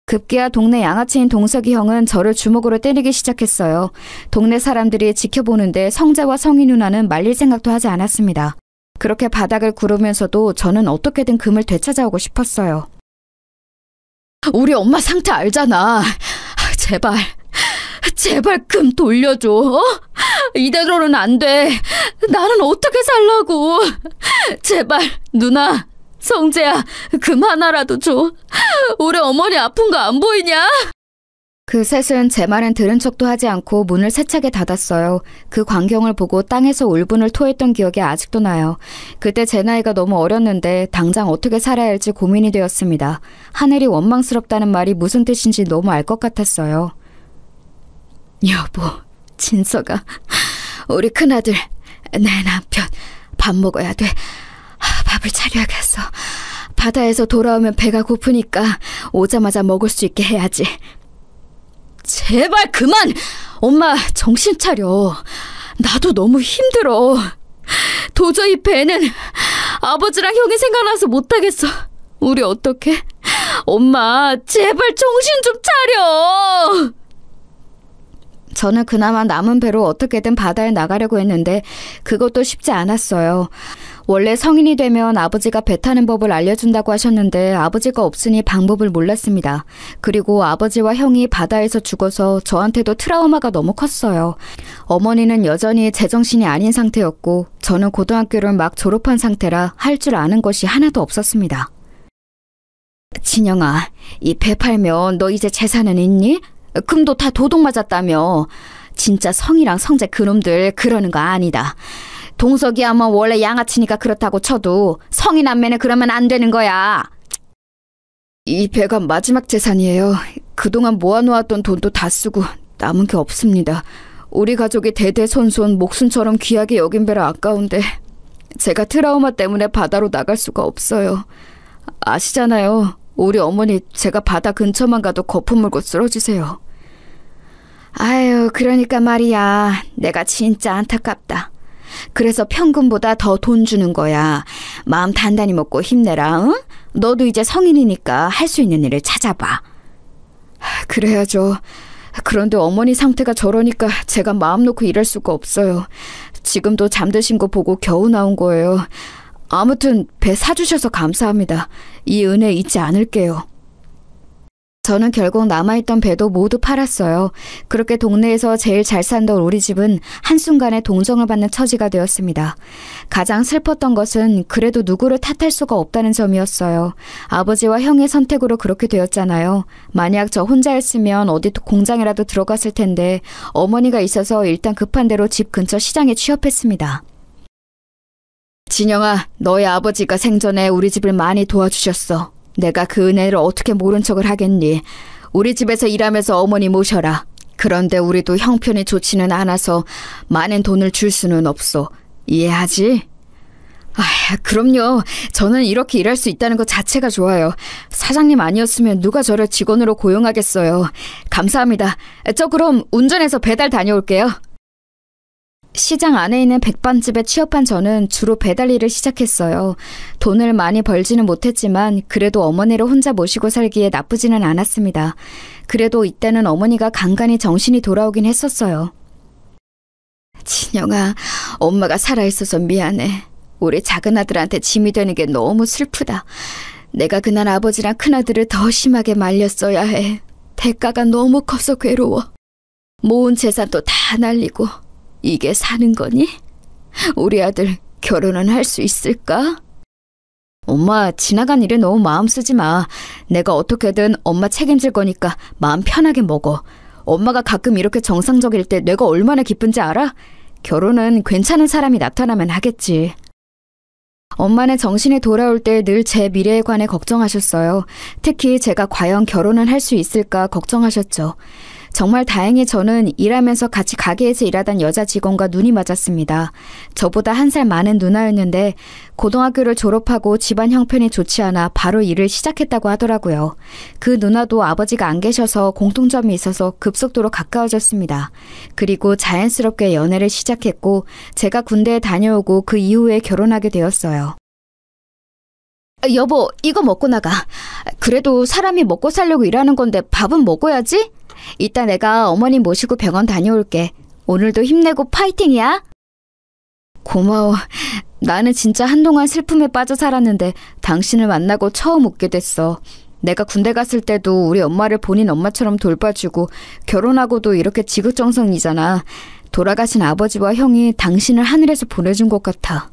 급기야 동네 양아치인 동석이 형은 저를 주먹으로 때리기 시작했어요. 동네 사람들이 지켜보는데 성재와 성희 누나는 말릴 생각도 하지 않았습니다. 그렇게 바닥을 구르면서도 저는 어떻게든 금을 되찾아오고 싶었어요. 우리 엄마 상태 알잖아. 제발 금 돌려줘. 이대로는 안 돼. 나는 어떻게 살라고. 제발 누나, 성재야, 금 하나라도 줘. 우리 어머니 아픈 거 안 보이냐? 그 셋은 제 말은 들은 척도 하지 않고 문을 세차게 닫았어요. 그 광경을 보고 땅에서 울분을 토했던 기억이 아직도 나요. 그때 제 나이가 너무 어렸는데 당장 어떻게 살아야 할지 고민이 되었습니다. 하늘이 원망스럽다는 말이 무슨 뜻인지 너무 알 것 같았어요. 여보, 진서가, 우리 큰아들, 내 남편, 밥 먹어야 돼. 밥을 차려야겠어. 바다에서 돌아오면 배가 고프니까 오자마자 먹을 수 있게 해야지. 제발 그만! 엄마, 정신 차려. 나도 너무 힘들어. 도저히 배는 아버지랑 형이 생각나서 못하겠어. 우리 어떡해? 엄마, 제발 정신 좀 차려! 저는 그나마 남은 배로 어떻게든 바다에 나가려고 했는데 그것도 쉽지 않았어요. 원래 성인이 되면 아버지가 배 타는 법을 알려준다고 하셨는데 아버지가 없으니 방법을 몰랐습니다. 그리고 아버지와 형이 바다에서 죽어서 저한테도 트라우마가 너무 컸어요. 어머니는 여전히 제정신이 아닌 상태였고 저는 고등학교를 막 졸업한 상태라 할 줄 아는 것이 하나도 없었습니다. 진영아, 이 배 팔면 너 이제 재산은 있니? 금도 다 도둑 맞았다며. 진짜 성이랑 성재 그놈들 그러는 거 아니다. 동석이야 뭐 원래 양아치니까 그렇다고 쳐도 성이 남매는 그러면 안 되는 거야. 이 배가 마지막 재산이에요. 그동안 모아놓았던 돈도 다 쓰고 남은 게 없습니다. 우리 가족이 대대손손 목숨처럼 귀하게 여긴 배라 아까운데 제가 트라우마 때문에 바다로 나갈 수가 없어요. 아시잖아요. 우리 어머니 제가 바다 근처만 가도 거품 물고 쓰러지세요. 아유, 그러니까 말이야. 내가 진짜 안타깝다. 그래서 평균보다 더 돈 주는 거야. 마음 단단히 먹고 힘내라. 응? 너도 이제 성인이니까 할 수 있는 일을 찾아봐. 그래야죠. 그런데 어머니 상태가 저러니까 제가 마음 놓고 일할 수가 없어요. 지금도 잠드신 거 보고 겨우 나온 거예요. 아무튼 배 사주셔서 감사합니다. 이 은혜 잊지 않을게요. 저는 결국 남아있던 배도 모두 팔았어요. 그렇게 동네에서 제일 잘 살던 우리 집은 한순간에 동정을 받는 처지가 되었습니다. 가장 슬펐던 것은 그래도 누구를 탓할 수가 없다는 점이었어요. 아버지와 형의 선택으로 그렇게 되었잖아요. 만약 저 혼자였으면 어디 공장이라도 들어갔을 텐데 어머니가 있어서 일단 급한 대로 집 근처 시장에 취업했습니다. 진영아, 너희 아버지가 생전에 우리 집을 많이 도와주셨어. 내가 그 은혜를 어떻게 모른 척을 하겠니? 우리 집에서 일하면서 어머니 모셔라. 그런데 우리도 형편이 좋지는 않아서 많은 돈을 줄 수는 없어. 이해하지? 그럼요. 저는 이렇게 일할 수 있다는 것 자체가 좋아요. 사장님 아니었으면 누가 저를 직원으로 고용하겠어요. 감사합니다. 저 그럼 운전해서 배달 다녀올게요. 시장 안에 있는 백반집에 취업한 저는 주로 배달 일을 시작했어요. 돈을 많이 벌지는 못했지만 그래도 어머니를 혼자 모시고 살기에 나쁘지는 않았습니다. 그래도 이때는 어머니가 간간히 정신이 돌아오긴 했었어요. 진영아, 엄마가 살아있어서 미안해. 우리 작은 아들한테 짐이 되는 게 너무 슬프다. 내가 그날 아버지랑 큰아들을 더 심하게 말렸어야 해. 대가가 너무 커서 괴로워. 모은 재산도 다 날리고 이게 사는 거니? 우리 아들 결혼은 할 수 있을까? 엄마, 지나간 일에 너무 마음 쓰지 마. 내가 어떻게든 엄마 책임질 거니까 마음 편하게 먹어. 엄마가 가끔 이렇게 정상적일 때 내가 얼마나 기쁜지 알아? 결혼은 괜찮은 사람이 나타나면 하겠지. 엄마는 정신이 돌아올 때 늘 제 미래에 관해 걱정하셨어요. 특히 제가 과연 결혼은 할 수 있을까 걱정하셨죠. 정말 다행히 저는 일하면서 같이 가게에서 일하던 여자 직원과 눈이 맞았습니다. 저보다 1살 많은 누나였는데 고등학교를 졸업하고 집안 형편이 좋지 않아 바로 일을 시작했다고 하더라고요. 그 누나도 아버지가 안 계셔서 공통점이 있어서 급속도로 가까워졌습니다. 그리고 자연스럽게 연애를 시작했고 제가 군대에 다녀오고 그 이후에 결혼하게 되었어요. 여보, 이거 먹고 나가. 그래도 사람이 먹고 살려고 일하는 건데 밥은 먹어야지? 이따 내가 어머니 모시고 병원 다녀올게. 오늘도 힘내고 파이팅이야. 고마워. 나는 진짜 한동안 슬픔에 빠져 살았는데 당신을 만나고 처음 웃게 됐어. 내가 군대 갔을 때도 우리 엄마를 본인 엄마처럼 돌봐주고 결혼하고도 이렇게 지극정성이잖아. 돌아가신 아버지와 형이 당신을 하늘에서 보내준 것 같아.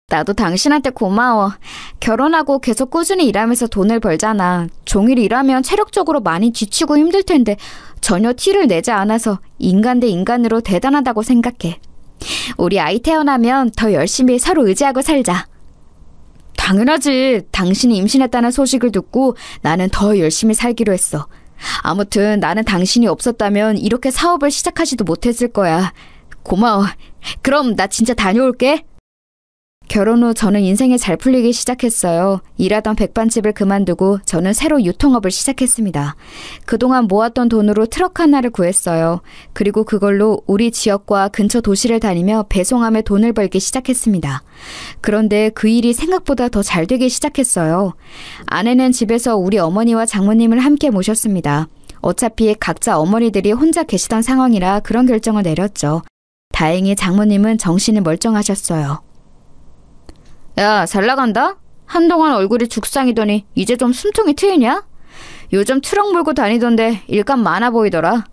나도 당신한테 고마워. 결혼하고 계속 꾸준히 일하면서 돈을 벌잖아. 종일 일하면 체력적으로 많이 지치고 힘들 텐데 전혀 티를 내지 않아서 인간 대 인간으로 대단하다고 생각해. 우리 아이 태어나면 더 열심히 서로 의지하고 살자. 당연하지. 당신이 임신했다는 소식을 듣고 나는 더 열심히 살기로 했어. 아무튼 나는 당신이 없었다면 이렇게 사업을 시작하지도 못했을 거야. 고마워. 그럼 나 진짜 다녀올게. 결혼 후 저는 인생이 잘 풀리기 시작했어요. 일하던 백반집을 그만두고 저는 새로 유통업을 시작했습니다. 그동안 모았던 돈으로 트럭 하나를 구했어요. 그리고 그걸로 우리 지역과 근처 도시를 다니며 배송하며 돈을 벌기 시작했습니다. 그런데 그 일이 생각보다 더 잘 되기 시작했어요. 아내는 집에서 우리 어머니와 장모님을 함께 모셨습니다. 어차피 각자 어머니들이 혼자 계시던 상황이라 그런 결정을 내렸죠. 다행히 장모님은 정신이 멀쩡하셨어요. 야, 잘 나간다? 한동안 얼굴이 죽상이더니 이제 좀 숨통이 트이냐? 요즘 트럭 몰고 다니던데 일감 많아 보이더라.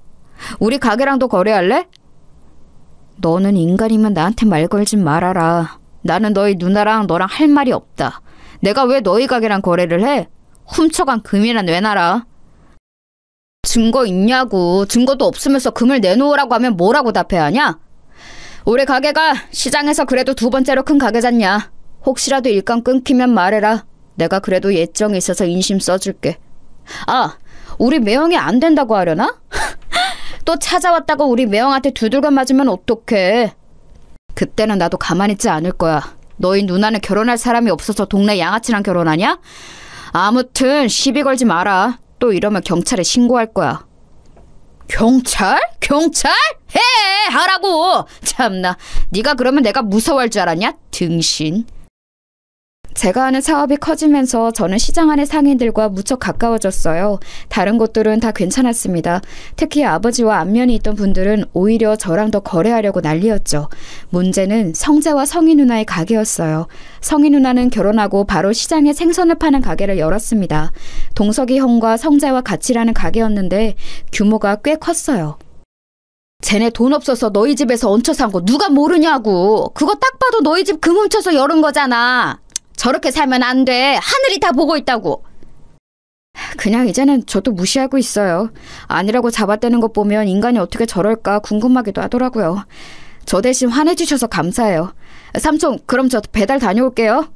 우리 가게랑도 거래할래? 너는 인간이면 나한테 말 걸지 말아라. 나는 너희 누나랑 너랑 할 말이 없다. 내가 왜 너희 가게랑 거래를 해? 훔쳐간 금이나 내놔라. 증거 있냐고. 증거도 없으면서 금을 내놓으라고 하면 뭐라고 답해야 하냐? 우리 가게가 시장에서 그래도 2번째로 큰 가게잖냐. 혹시라도 일감 끊기면 말해라. 내가 그래도 예정이 있어서 인심 써줄게. 아, 우리 매형이 안 된다고 하려나? 또 찾아왔다고 우리 매형한테 두들겨 맞으면 어떡해. 그때는 나도 가만히 있지 않을 거야. 너희 누나는 결혼할 사람이 없어서 동네 양아치랑 결혼하냐? 아무튼 시비 걸지 마라. 또 이러면 경찰에 신고할 거야. 경찰? 경찰? 해! 하라고! 참나, 네가 그러면 내가 무서워할 줄 알았냐? 등신. 제가 하는 사업이 커지면서 저는 시장 안의 상인들과 무척 가까워졌어요. 다른 곳들은 다 괜찮았습니다. 특히 아버지와 안면이 있던 분들은 오히려 저랑 더 거래하려고 난리였죠. 문제는 성재와 성희 누나의 가게였어요. 성희 누나는 결혼하고 바로 시장에 생선을 파는 가게를 열었습니다. 동석이 형과 성재와 같이 일하는 가게였는데 규모가 꽤 컸어요. 쟤네 돈 없어서 너희 집에서 얹혀 산 거 누가 모르냐고. 그거 딱 봐도 너희 집 금 훔쳐서 열은 거잖아. 저렇게 살면 안 돼. 하늘이 다 보고 있다고. 그냥 이제는 저도 무시하고 있어요. 아니라고 잡아떼는 것 보면 인간이 어떻게 저럴까 궁금하기도 하더라고요. 저 대신 화내주셔서 감사해요. 삼촌, 그럼 저 배달 다녀올게요.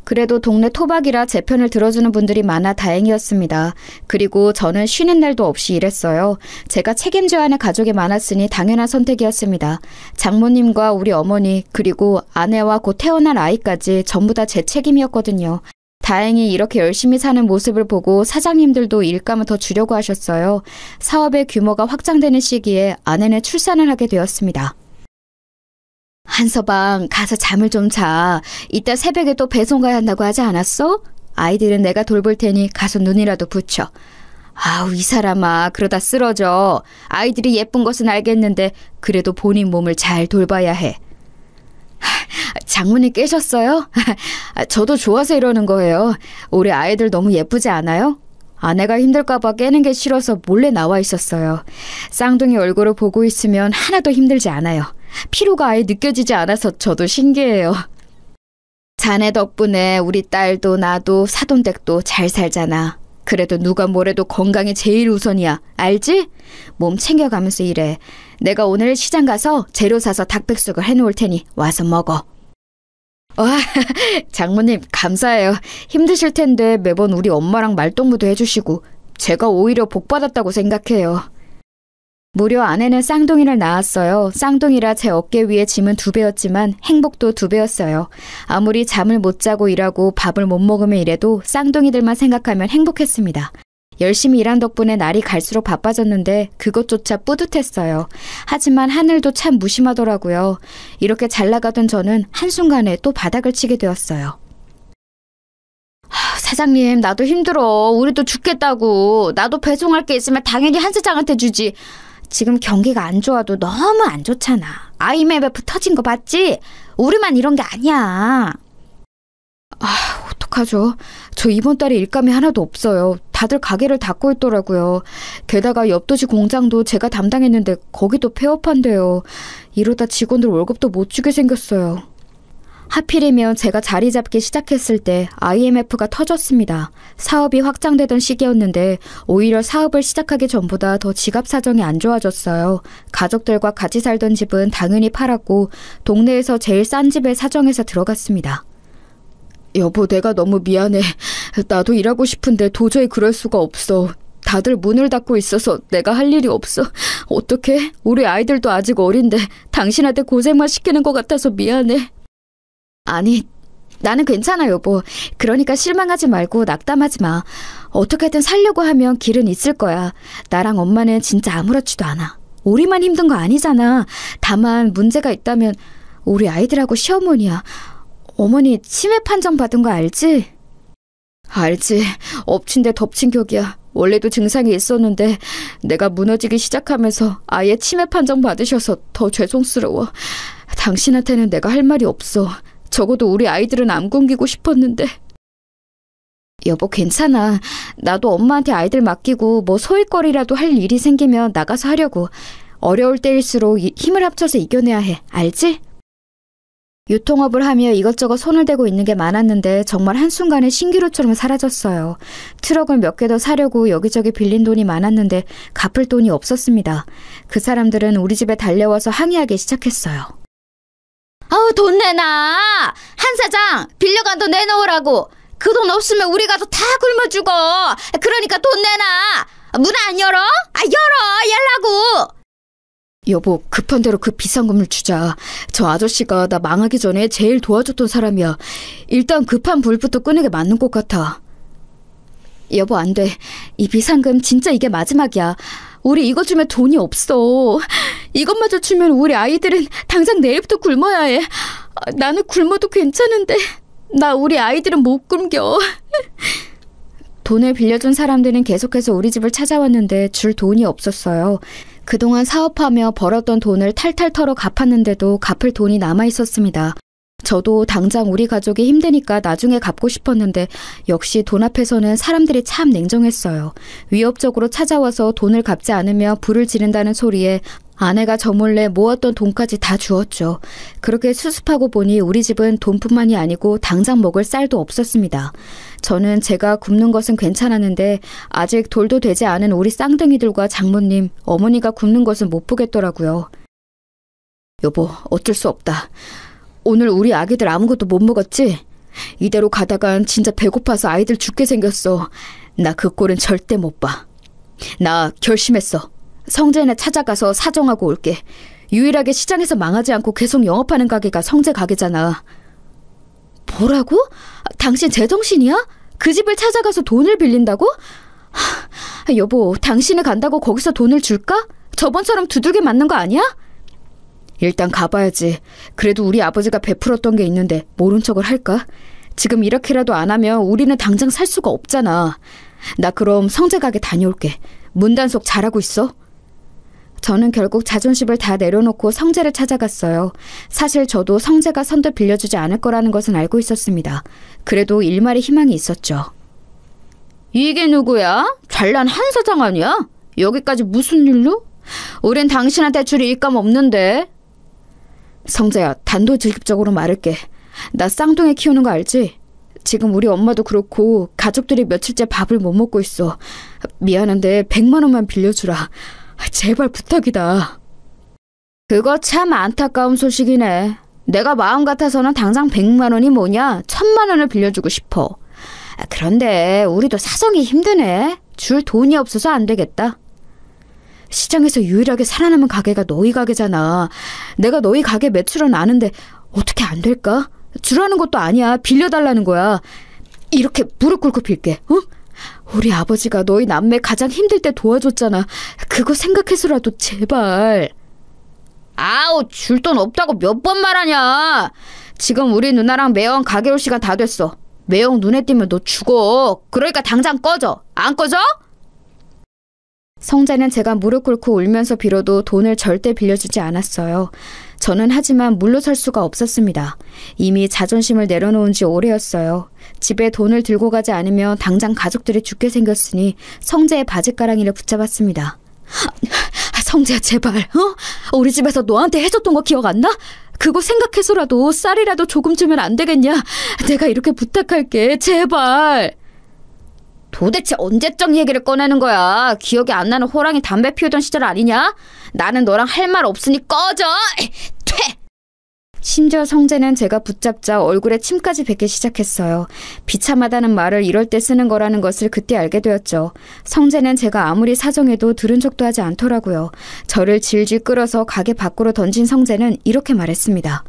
그래도 동네 토박이라 제 편을 들어주는 분들이 많아 다행이었습니다. 그리고 저는 쉬는 날도 없이 일했어요. 제가 책임져야 하는 가족이 많았으니 당연한 선택이었습니다. 장모님과 우리 어머니 그리고 아내와 곧 태어날 아이까지 전부 다 제 책임이었거든요. 다행히 이렇게 열심히 사는 모습을 보고 사장님들도 일감을 더 주려고 하셨어요. 사업의 규모가 확장되는 시기에 아내는 출산을 하게 되었습니다. 한서방, 가서 잠을 좀 자. 이따 새벽에 또 배송 가야 한다고 하지 않았어? 아이들은 내가 돌볼 테니 가서 눈이라도 붙여. 아우, 이 사람아, 그러다 쓰러져. 아이들이 예쁜 것은 알겠는데 그래도 본인 몸을 잘 돌봐야 해. 장모님 깨셨어요? 저도 좋아서 이러는 거예요. 우리 아이들 너무 예쁘지 않아요? 아내가 힘들까봐 깨는 게 싫어서 몰래 나와 있었어요. 쌍둥이 얼굴을 보고 있으면 하나도 힘들지 않아요. 피로가 아예 느껴지지 않아서 저도 신기해요. 자네 덕분에 우리 딸도 나도 사돈댁도 잘 살잖아. 그래도 누가 뭐래도 건강이 제일 우선이야. 알지? 몸 챙겨가면서 일해. 내가 오늘 시장 가서 재료 사서 닭백숙을 해놓을 테니 와서 먹어. 와, 장모님 감사해요. 힘드실 텐데 매번 우리 엄마랑 말동무도 해주시고 제가 오히려 복받았다고 생각해요. 무려 아내는 쌍둥이를 낳았어요. 쌍둥이라 제 어깨 위에 짐은 2배였지만 행복도 2배였어요. 아무리 잠을 못 자고 일하고 밥을 못 먹으며 일해도 쌍둥이들만 생각하면 행복했습니다. 열심히 일한 덕분에 날이 갈수록 바빠졌는데 그것조차 뿌듯했어요. 하지만 하늘도 참 무심하더라고요. 이렇게 잘 나가던 저는 한순간에 또 바닥을 치게 되었어요. 사장님, 나도 힘들어. 우리도 죽겠다고. 나도 배송할 게 있으면 당연히 한 사장한테 주지. 지금 경기가 안 좋아도 너무 안 좋잖아. IMF 터진 거 봤지? 우리만 이런 게 아니야. 어떡하죠? 저 이번 달에 일감이 하나도 없어요. 다들 가게를 닫고 있더라고요. 게다가 옆 도시 공장도 제가 담당했는데 거기도 폐업한대요. 이러다 직원들 월급도 못 주게 생겼어요. 하필이면 제가 자리 잡기 시작했을 때 IMF가 터졌습니다. 사업이 확장되던 시기였는데 오히려 사업을 시작하기 전보다 더 지갑 사정이 안 좋아졌어요. 가족들과 같이 살던 집은 당연히 팔았고 동네에서 제일 싼 집에 사정해서 들어갔습니다. 여보, 내가 너무 미안해. 나도 일하고 싶은데 도저히 그럴 수가 없어. 다들 문을 닫고 있어서 내가 할 일이 없어. 어떡해? 우리 아이들도 아직 어린데 당신한테 고생만 시키는 것 같아서 미안해. 아니, 나는 괜찮아, 여보. 그러니까 실망하지 말고 낙담하지 마. 어떻게든 살려고 하면 길은 있을 거야. 나랑 엄마는 진짜 아무렇지도 않아. 우리만 힘든 거 아니잖아. 다만 문제가 있다면 우리 아이들하고 시어머니야. 어머니 치매 판정 받은 거 알지? 알지. 엎친 데 덮친 격이야. 원래도 증상이 있었는데 내가 무너지기 시작하면서 아예 치매 판정 받으셔서 더 죄송스러워. 당신한테는 내가 할 말이 없어. 적어도 우리 아이들은 안 굶기고 싶었는데. 여보, 괜찮아. 나도 엄마한테 아이들 맡기고 뭐 소일거리라도 할 일이 생기면 나가서 하려고. 어려울 때일수록 힘을 합쳐서 이겨내야 해. 알지? 유통업을 하며 이것저것 손을 대고 있는 게 많았는데 정말 한순간에 신기루처럼 사라졌어요. 트럭을 몇 개 더 사려고 여기저기 빌린 돈이 많았는데 갚을 돈이 없었습니다. 그 사람들은 우리 집에 달려와서 항의하기 시작했어요. 아우, 돈 내놔! 한 사장! 빌려간 돈 내놓으라고! 그 돈 없으면 우리 가서 다 굶어 죽어! 그러니까 돈 내놔! 문 안 열어? 열어! 열라고! 여보, 급한 대로 그 비싼 건물 주자. 저 아저씨가 나 망하기 전에 제일 도와줬던 사람이야. 일단 급한 불부터 끄는 게 맞는 것 같아. 여보, 안 돼. 이 비상금 진짜 이게 마지막이야. 우리 이거 주면 돈이 없어. 이것마저 주면 우리 아이들은 당장 내일부터 굶어야 해. 나는 굶어도 괜찮은데 나 우리 아이들은 못 굶겨. 돈을 빌려준 사람들은 계속해서 우리 집을 찾아왔는데 줄 돈이 없었어요. 그동안 사업하며 벌었던 돈을 탈탈 털어 갚았는데도 갚을 돈이 남아있었습니다. 저도 당장 우리 가족이 힘드니까 나중에 갚고 싶었는데 역시 돈 앞에서는 사람들이 참 냉정했어요. 위협적으로 찾아와서 돈을 갚지 않으며 불을 지른다는 소리에 아내가 저 몰래 모았던 돈까지 다 주었죠. 그렇게 수습하고 보니 우리 집은 돈뿐만이 아니고 당장 먹을 쌀도 없었습니다. 저는 제가 굶는 것은 괜찮았는데 아직 돌도 되지 않은 우리 쌍둥이들과 장모님, 어머니가 굶는 것은 못 보겠더라고요. 여보, 어쩔 수 없다. 오늘 우리 아기들 아무것도 못 먹었지? 이대로 가다간 진짜 배고파서 아이들 죽게 생겼어. 나 그 꼴은 절대 못 봐. 나 결심했어. 성재네 찾아가서 사정하고 올게. 유일하게 시장에서 망하지 않고 계속 영업하는 가게가 성재 가게잖아. 뭐라고? 당신 제정신이야? 그 집을 찾아가서 돈을 빌린다고? 여보, 당신이 간다고 거기서 돈을 줄까? 저번처럼 두들겨 맞는 거 아니야? 일단 가봐야지. 그래도 우리 아버지가 베풀었던 게 있는데 모른 척을 할까? 지금 이렇게라도 안 하면 우리는 당장 살 수가 없잖아. 나 그럼 성재 가게 다녀올게. 문단속 잘하고 있어? 저는 결국 자존심을 다 내려놓고 성재를 찾아갔어요. 사실 저도 성재가 선뜻 빌려주지 않을 거라는 것은 알고 있었습니다. 그래도 일말의 희망이 있었죠. 이게 누구야? 잘난 한 사장 아니야? 여기까지 무슨 일로? 우린 당신한테 줄 일감 없는데. 성재야, 단도직입적으로 말할게. 나 쌍둥이 키우는 거 알지? 지금 우리 엄마도 그렇고 가족들이 며칠째 밥을 못 먹고 있어. 미안한데 100만 원만 빌려주라. 제발 부탁이다. 그거 참 안타까운 소식이네. 내가 마음 같아서는 당장 100만 원이 뭐냐 1000만 원을 빌려주고 싶어. 그런데 우리도 사정이 힘드네. 줄 돈이 없어서 안 되겠다. 시장에서 유일하게 살아남은 가게가 너희 가게잖아. 내가 너희 가게 매출은 아는데 어떻게 안 될까? 주라는 것도 아니야. 빌려달라는 거야. 이렇게 무릎 꿇고 빌게. 어? 우리 아버지가 너희 남매 가장 힘들 때 도와줬잖아. 그거 생각해서라도 제발. 아우, 줄 돈 없다고 몇 번 말하냐. 지금 우리 누나랑 매형 가게 올 시간 다 됐어. 매형 눈에 띄면 너 죽어. 그러니까 당장 꺼져. 안 꺼져? 성재는 제가 무릎 꿇고 울면서 빌어도 돈을 절대 빌려주지 않았어요. 저는 하지만 물러설 수가 없었습니다. 이미 자존심을 내려놓은 지 오래였어요. 집에 돈을 들고 가지 않으면 당장 가족들이 죽게 생겼으니 성재의 바지가랑이를 붙잡았습니다. 성재야, 제발, 우리 집에서 너한테 해줬던 거 기억 안 나? 그거 생각해서라도 쌀이라도 조금 주면 안 되겠냐? 내가 이렇게 부탁할게, 제발. 도대체 언제적 얘기를 꺼내는 거야? 기억이 안 나는 호랑이 담배 피우던 시절 아니냐? 나는 너랑 할 말 없으니 꺼져! 퇴! 심지어 성재는 제가 붙잡자 얼굴에 침까지 뱉기 시작했어요. 비참하다는 말을 이럴 때 쓰는 거라는 것을 그때 알게 되었죠. 성재는 제가 아무리 사정해도 들은 척도 하지 않더라고요. 저를 질질 끌어서 가게 밖으로 던진 성재는 이렇게 말했습니다.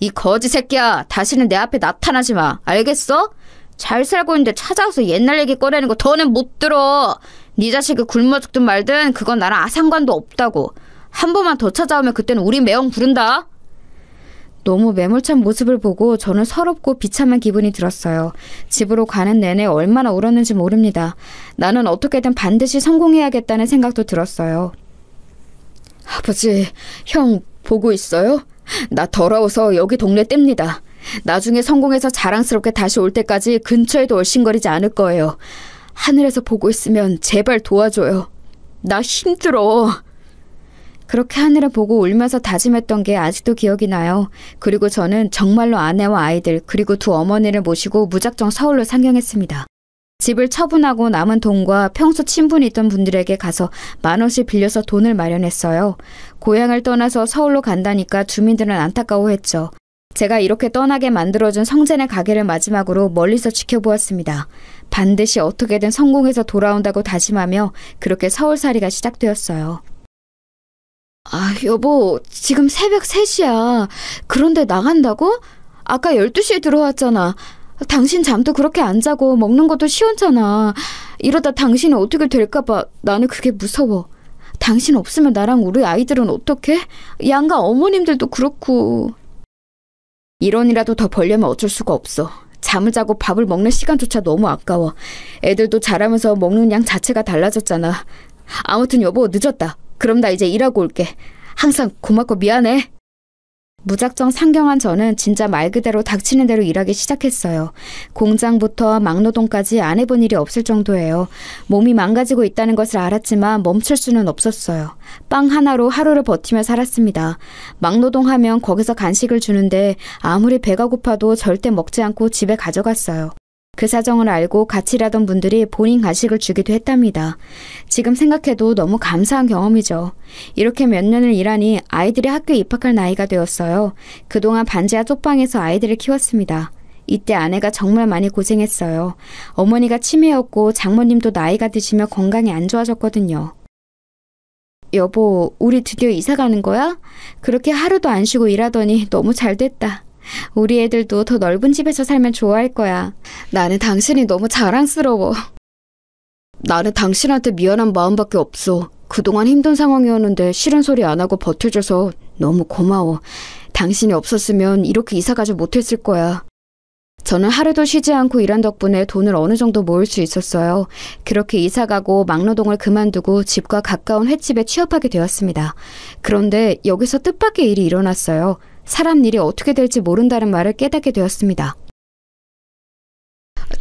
이 거지 새끼야, 다시는 내 앞에 나타나지 마. 알겠어? 잘 살고 있는데 찾아와서 옛날 얘기 꺼내는 거 더는 못 들어. 네 자식이 굶어 죽든 말든 그건 나랑 아상관도 없다고. 한 번만 더 찾아오면 그때는 우리 매형 부른다. 너무 매몰찬 모습을 보고 저는 서럽고 비참한 기분이 들었어요. 집으로 가는 내내 얼마나 울었는지 모릅니다. 나는 어떻게든 반드시 성공해야겠다는 생각도 들었어요. 아버지, 형 보고 있어요? 나 더러워서 여기 동네 뗍니다. 나중에 성공해서 자랑스럽게 다시 올 때까지 근처에도 얼씬거리지 않을 거예요. 하늘에서 보고 있으면 제발 도와줘요. 나 힘들어. 그렇게 하늘을 보고 울면서 다짐했던 게 아직도 기억이 나요. 그리고 저는 정말로 아내와 아이들 그리고 두 어머니를 모시고 무작정 서울로 상경했습니다. 집을 처분하고 남은 돈과 평소 친분이 있던 분들에게 가서 10,000원씩 빌려서 돈을 마련했어요. 고향을 떠나서 서울로 간다니까 주민들은 안타까워했죠. 제가 이렇게 떠나게 만들어준 성재네 가게를 마지막으로 멀리서 지켜보았습니다. 반드시 어떻게든 성공해서 돌아온다고 다짐하며 그렇게 서울살이가 시작되었어요. 아, 여보, 지금 새벽 3시야. 그런데 나간다고? 아까 12시에 들어왔잖아. 당신 잠도 그렇게 안 자고 먹는 것도 시원찮아. 이러다 당신이 어떻게 될까봐 나는 그게 무서워. 당신 없으면 나랑 우리 아이들은 어떡해? 양가 어머님들도 그렇고. 1원이라도 더 벌려면 어쩔 수가 없어. 잠을 자고 밥을 먹는 시간조차 너무 아까워. 애들도 자라면서 먹는 양 자체가 달라졌잖아. 아무튼 여보, 늦었다. 그럼 나 이제 일하고 올게. 항상 고맙고 미안해. 무작정 상경한 저는 진짜 말 그대로 닥치는 대로 일하기 시작했어요. 공장부터 막노동까지 안 해본 일이 없을 정도예요. 몸이 망가지고 있다는 것을 알았지만 멈출 수는 없었어요. 빵 하나로 하루를 버티며 살았습니다. 막노동하면 거기서 간식을 주는데 아무리 배가 고파도 절대 먹지 않고 집에 가져갔어요. 그 사정을 알고 같이 일하던 분들이 본인 간식을 주기도 했답니다. 지금 생각해도 너무 감사한 경험이죠. 이렇게 몇 년을 일하니 아이들이 학교에 입학할 나이가 되었어요. 그동안 반지하 쪽방에서 아이들을 키웠습니다. 이때 아내가 정말 많이 고생했어요. 어머니가 치매였고 장모님도 나이가 드시며 건강이 안 좋아졌거든요. 여보, 우리 드디어 이사 가는 거야? 그렇게 하루도 안 쉬고 일하더니 너무 잘 됐다. 우리 애들도 더 넓은 집에서 살면 좋아할 거야. 나는 당신이 너무 자랑스러워. 나는 당신한테 미안한 마음밖에 없어. 그동안 힘든 상황이었는데 싫은 소리 안 하고 버텨줘서 너무 고마워. 당신이 없었으면 이렇게 이사 가지 못했을 거야. 저는 하루도 쉬지 않고 일한 덕분에 돈을 어느 정도 모을 수 있었어요. 그렇게 이사 가고 막노동을 그만두고 집과 가까운 횟집에 취업하게 되었습니다. 그런데 여기서 뜻밖의 일이 일어났어요. 사람 일이 어떻게 될지 모른다는 말을 깨닫게 되었습니다.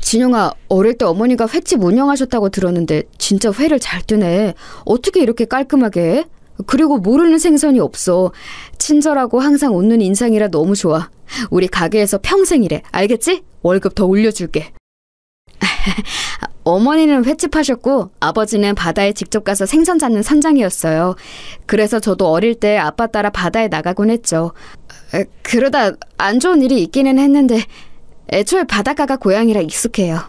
진영아, 어릴 때 어머니가 횟집 운영하셨다고 들었는데 진짜 회를 잘 뜨네. 어떻게 이렇게 깔끔하게 해? 그리고 모르는 생선이 없어. 친절하고 항상 웃는 인상이라 너무 좋아. 우리 가게에서 평생이래. 알겠지? 월급 더 올려줄게. 어머니는 횟집 하셨고 아버지는 바다에 직접 가서 생선 잡는 선장이었어요. 그래서 저도 어릴 때 아빠 따라 바다에 나가곤 했죠. 그러다 안 좋은 일이 있기는 했는데 애초에 바닷가가 고향이라 익숙해요.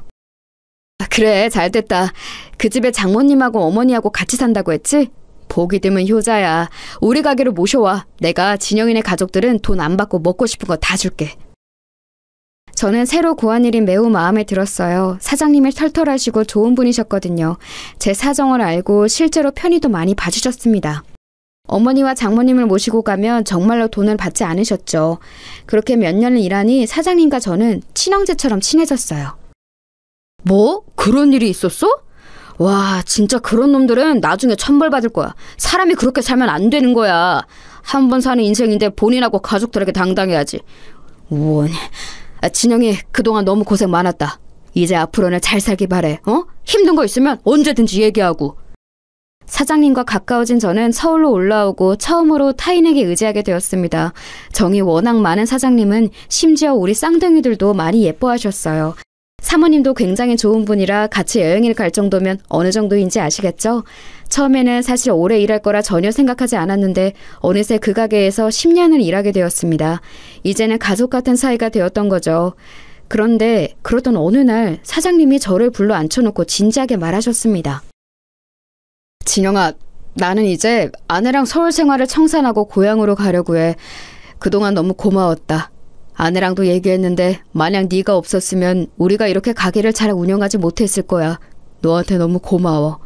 그래, 잘됐다. 그 집에 장모님하고 어머니하고 같이 산다고 했지? 보기 드문 효자야. 우리 가게로 모셔와. 내가 진영이네 가족들은 돈 안 받고 먹고 싶은 거 다 줄게. 저는 새로 구한 일이 매우 마음에 들었어요. 사장님이 털털하시고 좋은 분이셨거든요. 제 사정을 알고 실제로 편의도 많이 봐주셨습니다. 어머니와 장모님을 모시고 가면 정말로 돈을 받지 않으셨죠. 그렇게 몇 년을 일하니 사장님과 저는 친형제처럼 친해졌어요. 뭐? 그런 일이 있었어? 와, 진짜 그런 놈들은 나중에 천벌 받을 거야. 사람이 그렇게 살면 안 되는 거야. 한 번 사는 인생인데 본인하고 가족들에게 당당해야지. 우원. 진영이 그동안 너무 고생 많았다. 이제 앞으로는 잘 살기 바래. 힘든 거 있으면 언제든지 얘기하고. 사장님과 가까워진 저는 서울로 올라오고 처음으로 타인에게 의지하게 되었습니다. 정이 워낙 많은 사장님은 심지어 우리 쌍둥이들도 많이 예뻐하셨어요. 사모님도 굉장히 좋은 분이라 같이 여행을 갈 정도면 어느 정도인지 아시겠죠? 처음에는 사실 오래 일할 거라 전혀 생각하지 않았는데 어느새 그 가게에서 10년을 일하게 되었습니다. 이제는 가족 같은 사이가 되었던 거죠. 그런데 그러던 어느 날 사장님이 저를 불러 앉혀놓고 진지하게 말하셨습니다. 진영아, 나는 이제 아내랑 서울 생활을 청산하고 고향으로 가려고 해. 그동안 너무 고마웠다. 아내랑도 얘기했는데 만약 네가 없었으면 우리가 이렇게 가게를 잘 운영하지 못했을 거야. 너한테 너무 고마워.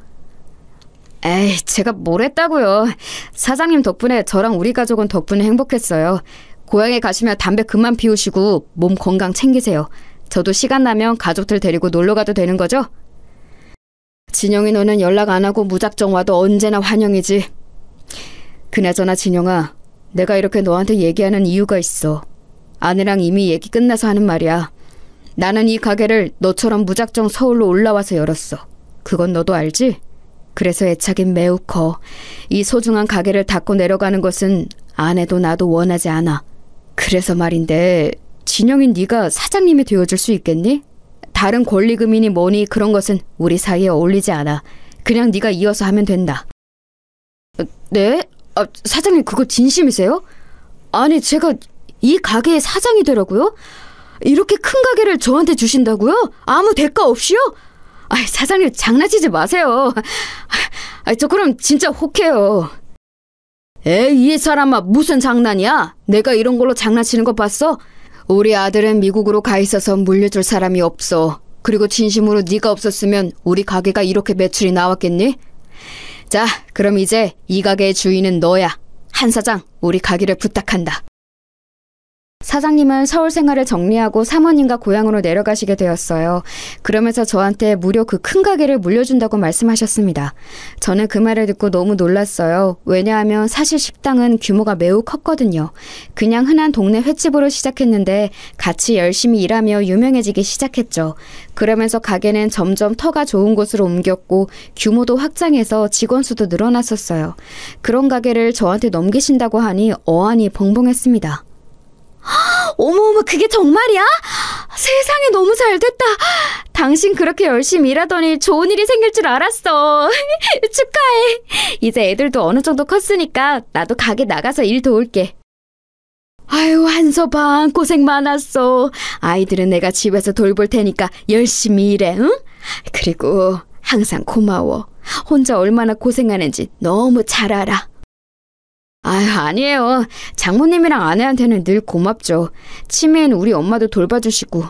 에이, 제가 뭘 했다고요. 사장님 덕분에 저랑 우리 가족은 덕분에 행복했어요. 고향에 가시면 담배 그만 피우시고 몸 건강 챙기세요. 저도 시간 나면 가족들 데리고 놀러 가도 되는 거죠? 진영이 너는 연락 안 하고 무작정 와도 언제나 환영이지. 그나저나 진영아, 내가 이렇게 너한테 얘기하는 이유가 있어. 아내랑 이미 얘기 끝나서 하는 말이야. 나는 이 가게를 너처럼 무작정 서울로 올라와서 열었어. 그건 너도 알지? 그래서 애착이 매우 커. 이 소중한 가게를 닫고 내려가는 것은 아내도 나도 원하지 않아. 그래서 말인데 진영이 네가 사장님이 되어줄 수 있겠니? 다른 권리금이니 뭐니 그런 것은 우리 사이에 어울리지 않아. 그냥 네가 이어서 하면 된다. 네? 사장님 그거 진심이세요? 아니 제가 이 가게의 사장이 되라고요? 이렇게 큰 가게를 저한테 주신다고요? 아무 대가 없이요? 사장님 장난치지 마세요. 저 그럼 진짜 혹해요. 에이, 이 사람아 무슨 장난이야? 내가 이런 걸로 장난치는 거 봤어? 우리 아들은 미국으로 가 있어서 물려줄 사람이 없어. 그리고 진심으로 네가 없었으면 우리 가게가 이렇게 매출이 나왔겠니? 자, 그럼 이제 이 가게의 주인은 너야. 한 사장, 우리 가게를 부탁한다. 사장님은 서울 생활을 정리하고 사모님과 고향으로 내려가시게 되었어요. 그러면서 저한테 무려 그 큰 가게를 물려준다고 말씀하셨습니다. 저는 그 말을 듣고 너무 놀랐어요. 왜냐하면 사실 식당은 규모가 매우 컸거든요. 그냥 흔한 동네 횟집으로 시작했는데 같이 열심히 일하며 유명해지기 시작했죠. 그러면서 가게는 점점 터가 좋은 곳으로 옮겼고 규모도 확장해서 직원 수도 늘어났었어요. 그런 가게를 저한테 넘기신다고 하니 어안이 벙벙했습니다. 어머어머, 그게 정말이야? 세상에 너무 잘됐다. 당신 그렇게 열심히 일하더니 좋은 일이 생길 줄 알았어. 축하해. 이제 애들도 어느 정도 컸으니까 나도 가게 나가서 일 도울게. 아유, 한서방 고생 많았어. 아이들은 내가 집에서 돌볼 테니까 열심히 일해, 응? 그리고 항상 고마워. 혼자 얼마나 고생하는지 너무 잘 알아. 아니에요. 장모님이랑 아내한테는 늘 고맙죠. 치매인 우리 엄마도 돌봐주시고.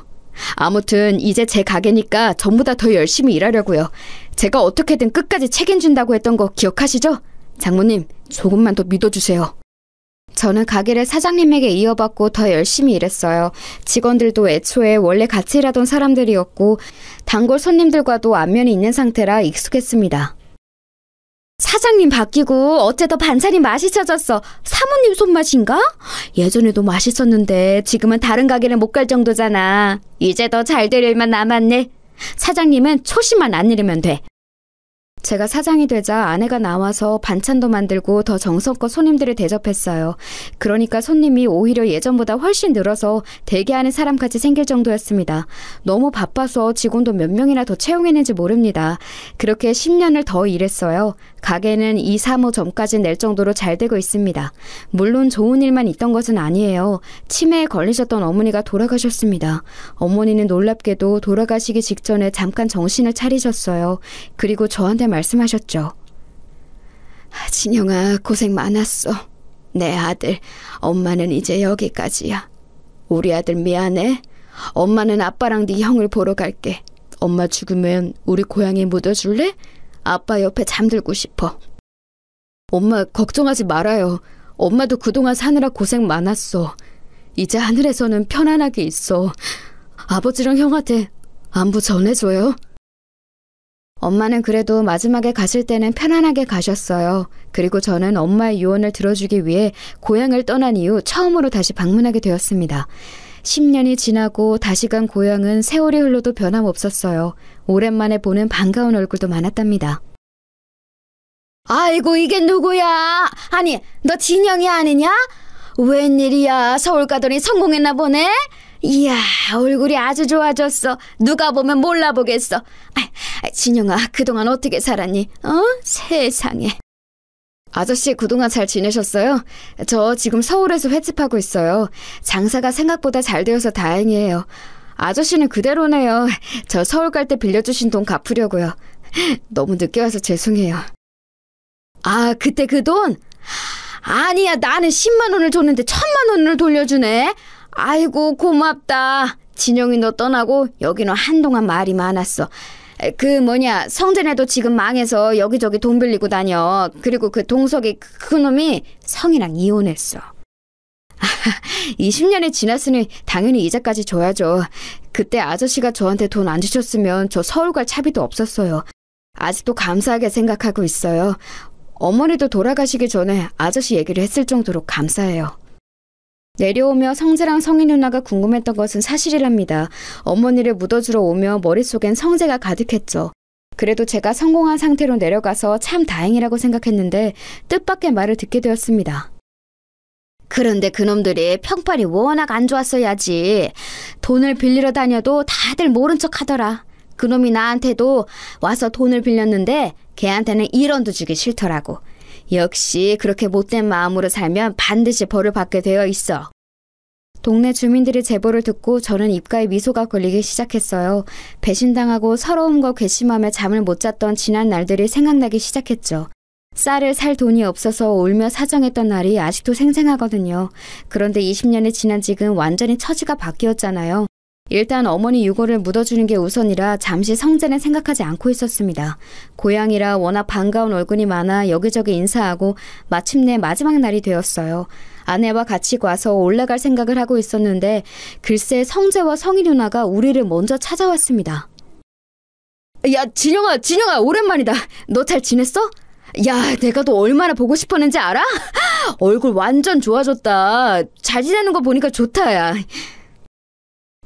아무튼 이제 제 가게니까 전보다 더 열심히 일하려고요. 제가 어떻게든 끝까지 책임진다고 했던 거 기억하시죠? 장모님, 조금만 더 믿어주세요. 저는 가게를 사장님에게 이어받고 더 열심히 일했어요. 직원들도 애초에 원래 같이 일하던 사람들이었고 단골 손님들과도 안면이 있는 상태라 익숙했습니다. 사장님 바뀌고 어째 더 반찬이 맛있어졌어. 사모님 손맛인가? 예전에도 맛있었는데 지금은 다른 가게를 못 갈 정도잖아. 이제 더 잘 될 일만 남았네. 사장님은 초심만 안 잃으면 돼. 제가 사장이 되자 아내가 나와서 반찬도 만들고 더 정성껏 손님들을 대접했어요. 그러니까 손님이 오히려 예전보다 훨씬 늘어서 대기하는 사람까지 생길 정도였습니다. 너무 바빠서 직원도 몇 명이나 더 채용했는지 모릅니다. 그렇게 10년을 더 일했어요. 가게는 2, 3호 점까지 낼 정도로 잘 되고 있습니다. 물론 좋은 일만 있던 것은 아니에요. 치매에 걸리셨던 어머니가 돌아가셨습니다. 어머니는 놀랍게도 돌아가시기 직전에 잠깐 정신을 차리셨어요. 그리고 저한테 말씀하셨죠. 진영아, 고생 많았어. 내 아들, 엄마는 이제 여기까지야. 우리 아들 미안해. 엄마는 아빠랑 네 형을 보러 갈게. 엄마 죽으면 우리 고향에 묻어줄래? 아빠 옆에 잠들고 싶어. 엄마 걱정하지 말아요. 엄마도 그동안 사느라 고생 많았어. 이제 하늘에서는 편안하게 있어. 아버지랑 형한테 안부 전해줘요. 엄마는 그래도 마지막에 가실 때는 편안하게 가셨어요. 그리고 저는 엄마의 유언을 들어주기 위해 고향을 떠난 이후 처음으로 다시 방문하게 되었습니다. 10년이 지나고 다시 간 고향은 세월이 흘러도 변함없었어요. 오랜만에 보는 반가운 얼굴도 많았답니다. 아이고, 이게 누구야? 아니, 너 진영이 아니냐? 웬일이야? 서울 가더니 성공했나 보네? 이야, 얼굴이 아주 좋아졌어. 누가 보면 몰라보겠어. 진영아, 그동안 어떻게 살았니? 세상에. 아저씨, 그동안 잘 지내셨어요? 저 지금 서울에서 횟집하고 있어요. 장사가 생각보다 잘 되어서 다행이에요. 아저씨는 그대로네요. 저 서울 갈 때 빌려주신 돈 갚으려고요. 너무 늦게 와서 죄송해요. 아, 그때 그 돈? 아니야, 나는 10만 원을 줬는데 1,000만 원을 돌려주네. 아이고, 고맙다. 진영이 너 떠나고 여기는 한동안 말이 많았어. 성재네도 지금 망해서 여기저기 돈 빌리고 다녀. 그리고 그 동석이 그 놈이 성이랑 이혼했어. 20년이 지났으니 당연히 이자까지 줘야죠. 그때 아저씨가 저한테 돈 안 주셨으면 저 서울 갈 차비도 없었어요. 아직도 감사하게 생각하고 있어요. 어머니도 돌아가시기 전에 아저씨 얘기를 했을 정도로 감사해요. 내려오며 성재랑 성희 누나가 궁금했던 것은 사실이랍니다. 어머니를 묻어주러 오며 머릿속엔 성재가 가득했죠. 그래도 제가 성공한 상태로 내려가서 참 다행이라고 생각했는데 뜻밖의 말을 듣게 되었습니다. 그런데 그놈들이 평판이 워낙 안 좋았어야지. 돈을 빌리러 다녀도 다들 모른 척 하더라. 그놈이 나한테도 와서 돈을 빌렸는데 걔한테는 1원도 주기 싫더라고. 역시 그렇게 못된 마음으로 살면 반드시 벌을 받게 되어 있어. 동네 주민들의 제보를 듣고 저는 입가에 미소가 걸리기 시작했어요. 배신당하고 서러움과 괘씸함에 잠을 못 잤던 지난 날들이 생각나기 시작했죠. 쌀을 살 돈이 없어서 울며 사정했던 날이 아직도 생생하거든요. 그런데 20년이 지난 지금 완전히 처지가 바뀌었잖아요. 일단 어머니 유골을 묻어주는 게 우선이라 잠시 성재는 생각하지 않고 있었습니다. 고향이라 워낙 반가운 얼굴이 많아 여기저기 인사하고 마침내 마지막 날이 되었어요. 아내와 같이 와서 올라갈 생각을 하고 있었는데 글쎄 성재와 성희 누나가 우리를 먼저 찾아왔습니다. 야, 진영아 오랜만이다. 너 잘 지냈어? 야, 내가 너 얼마나 보고 싶었는지 알아? 얼굴 완전 좋아졌다. 잘 지내는 거 보니까 좋다, 야.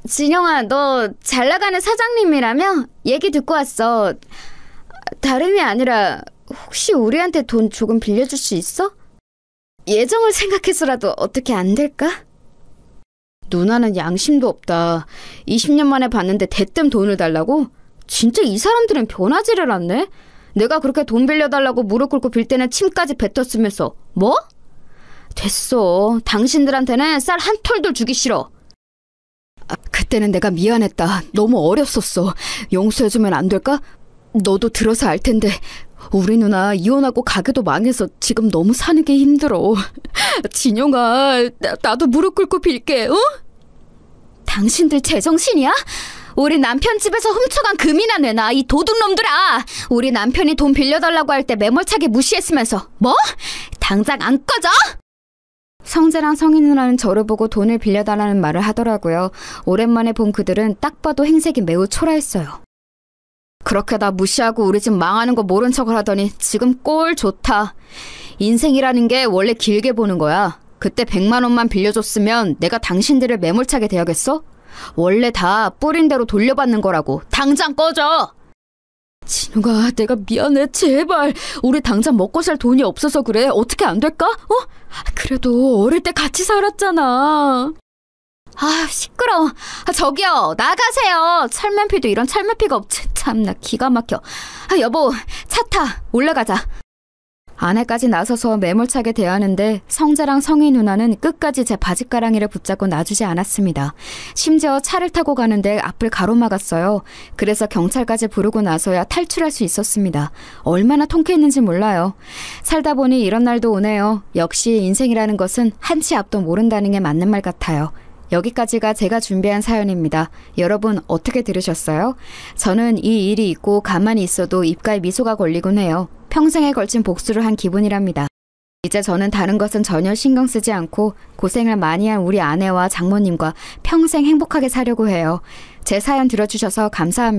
진영아, 너 잘 나가는 사장님이라며? 얘기 듣고 왔어. 다름이 아니라 혹시 우리한테 돈 조금 빌려줄 수 있어? 예정을 생각해서라도 어떻게 안 될까? 누나는 양심도 없다. 20년 만에 봤는데 대뜸 돈을 달라고? 진짜 이 사람들은 변하지를 않네? 내가 그렇게 돈 빌려달라고 무릎 꿇고 빌 때는 침까지 뱉었으면서 뭐? 됐어. 당신들한테는 쌀 한 톨도 주기 싫어. 그때는 내가 미안했다. 너무 어렸었어. 용서해주면 안 될까? 너도 들어서 알 텐데 우리 누나 이혼하고 가게도 망해서 지금 너무 사는 게 힘들어. 진영아, 나도 무릎 꿇고 빌게, 어? 당신들 제정신이야? 우리 남편 집에서 훔쳐간 금이나 내놔, 이 도둑놈들아. 우리 남편이 돈 빌려달라고 할 때 매몰차게 무시했으면서 뭐? 당장 안 꺼져? 성재랑 성희 누나는 저를 보고 돈을 빌려달라는 말을 하더라고요. 오랜만에 본 그들은 딱 봐도 행색이 매우 초라했어요. 그렇게 나 무시하고 우리 집 망하는 거 모른 척을 하더니 지금 꼴 좋다. 인생이라는 게 원래 길게 보는 거야. 그때 100만 원만 빌려줬으면 내가 당신들을 매몰차게 대하겠어? 원래 다 뿌린 대로 돌려받는 거라고. 당장 꺼져! 진우가, 내가 미안해. 제발. 우리 당장 먹고 살 돈이 없어서 그래. 어떻게 안 될까? 그래도 어릴 때 같이 살았잖아. 시끄러워. 저기요, 나가세요. 철면피도 이런 철면피가 없지. 참나 기가 막혀. 여보, 차 타. 올라가자. 아내까지 나서서 매몰차게 대하는데 성재랑 성희 누나는 끝까지 제 바짓가랑이를 붙잡고 놔주지 않았습니다. 심지어 차를 타고 가는데 앞을 가로막았어요. 그래서 경찰까지 부르고 나서야 탈출할 수 있었습니다. 얼마나 통쾌했는지 몰라요. 살다 보니 이런 날도 오네요. 역시 인생이라는 것은 한치 앞도 모른다는 게 맞는 말 같아요. 여기까지가 제가 준비한 사연입니다. 여러분 어떻게 들으셨어요? 저는 이 일이 있고 가만히 있어도 입가에 미소가 걸리곤 해요. 평생에 걸친 복수를 한 기분이랍니다. 이제 저는 다른 것은 전혀 신경 쓰지 않고 고생을 많이 한 우리 아내와 장모님과 평생 행복하게 사려고 해요. 제 사연 들어주셔서 감사합니다.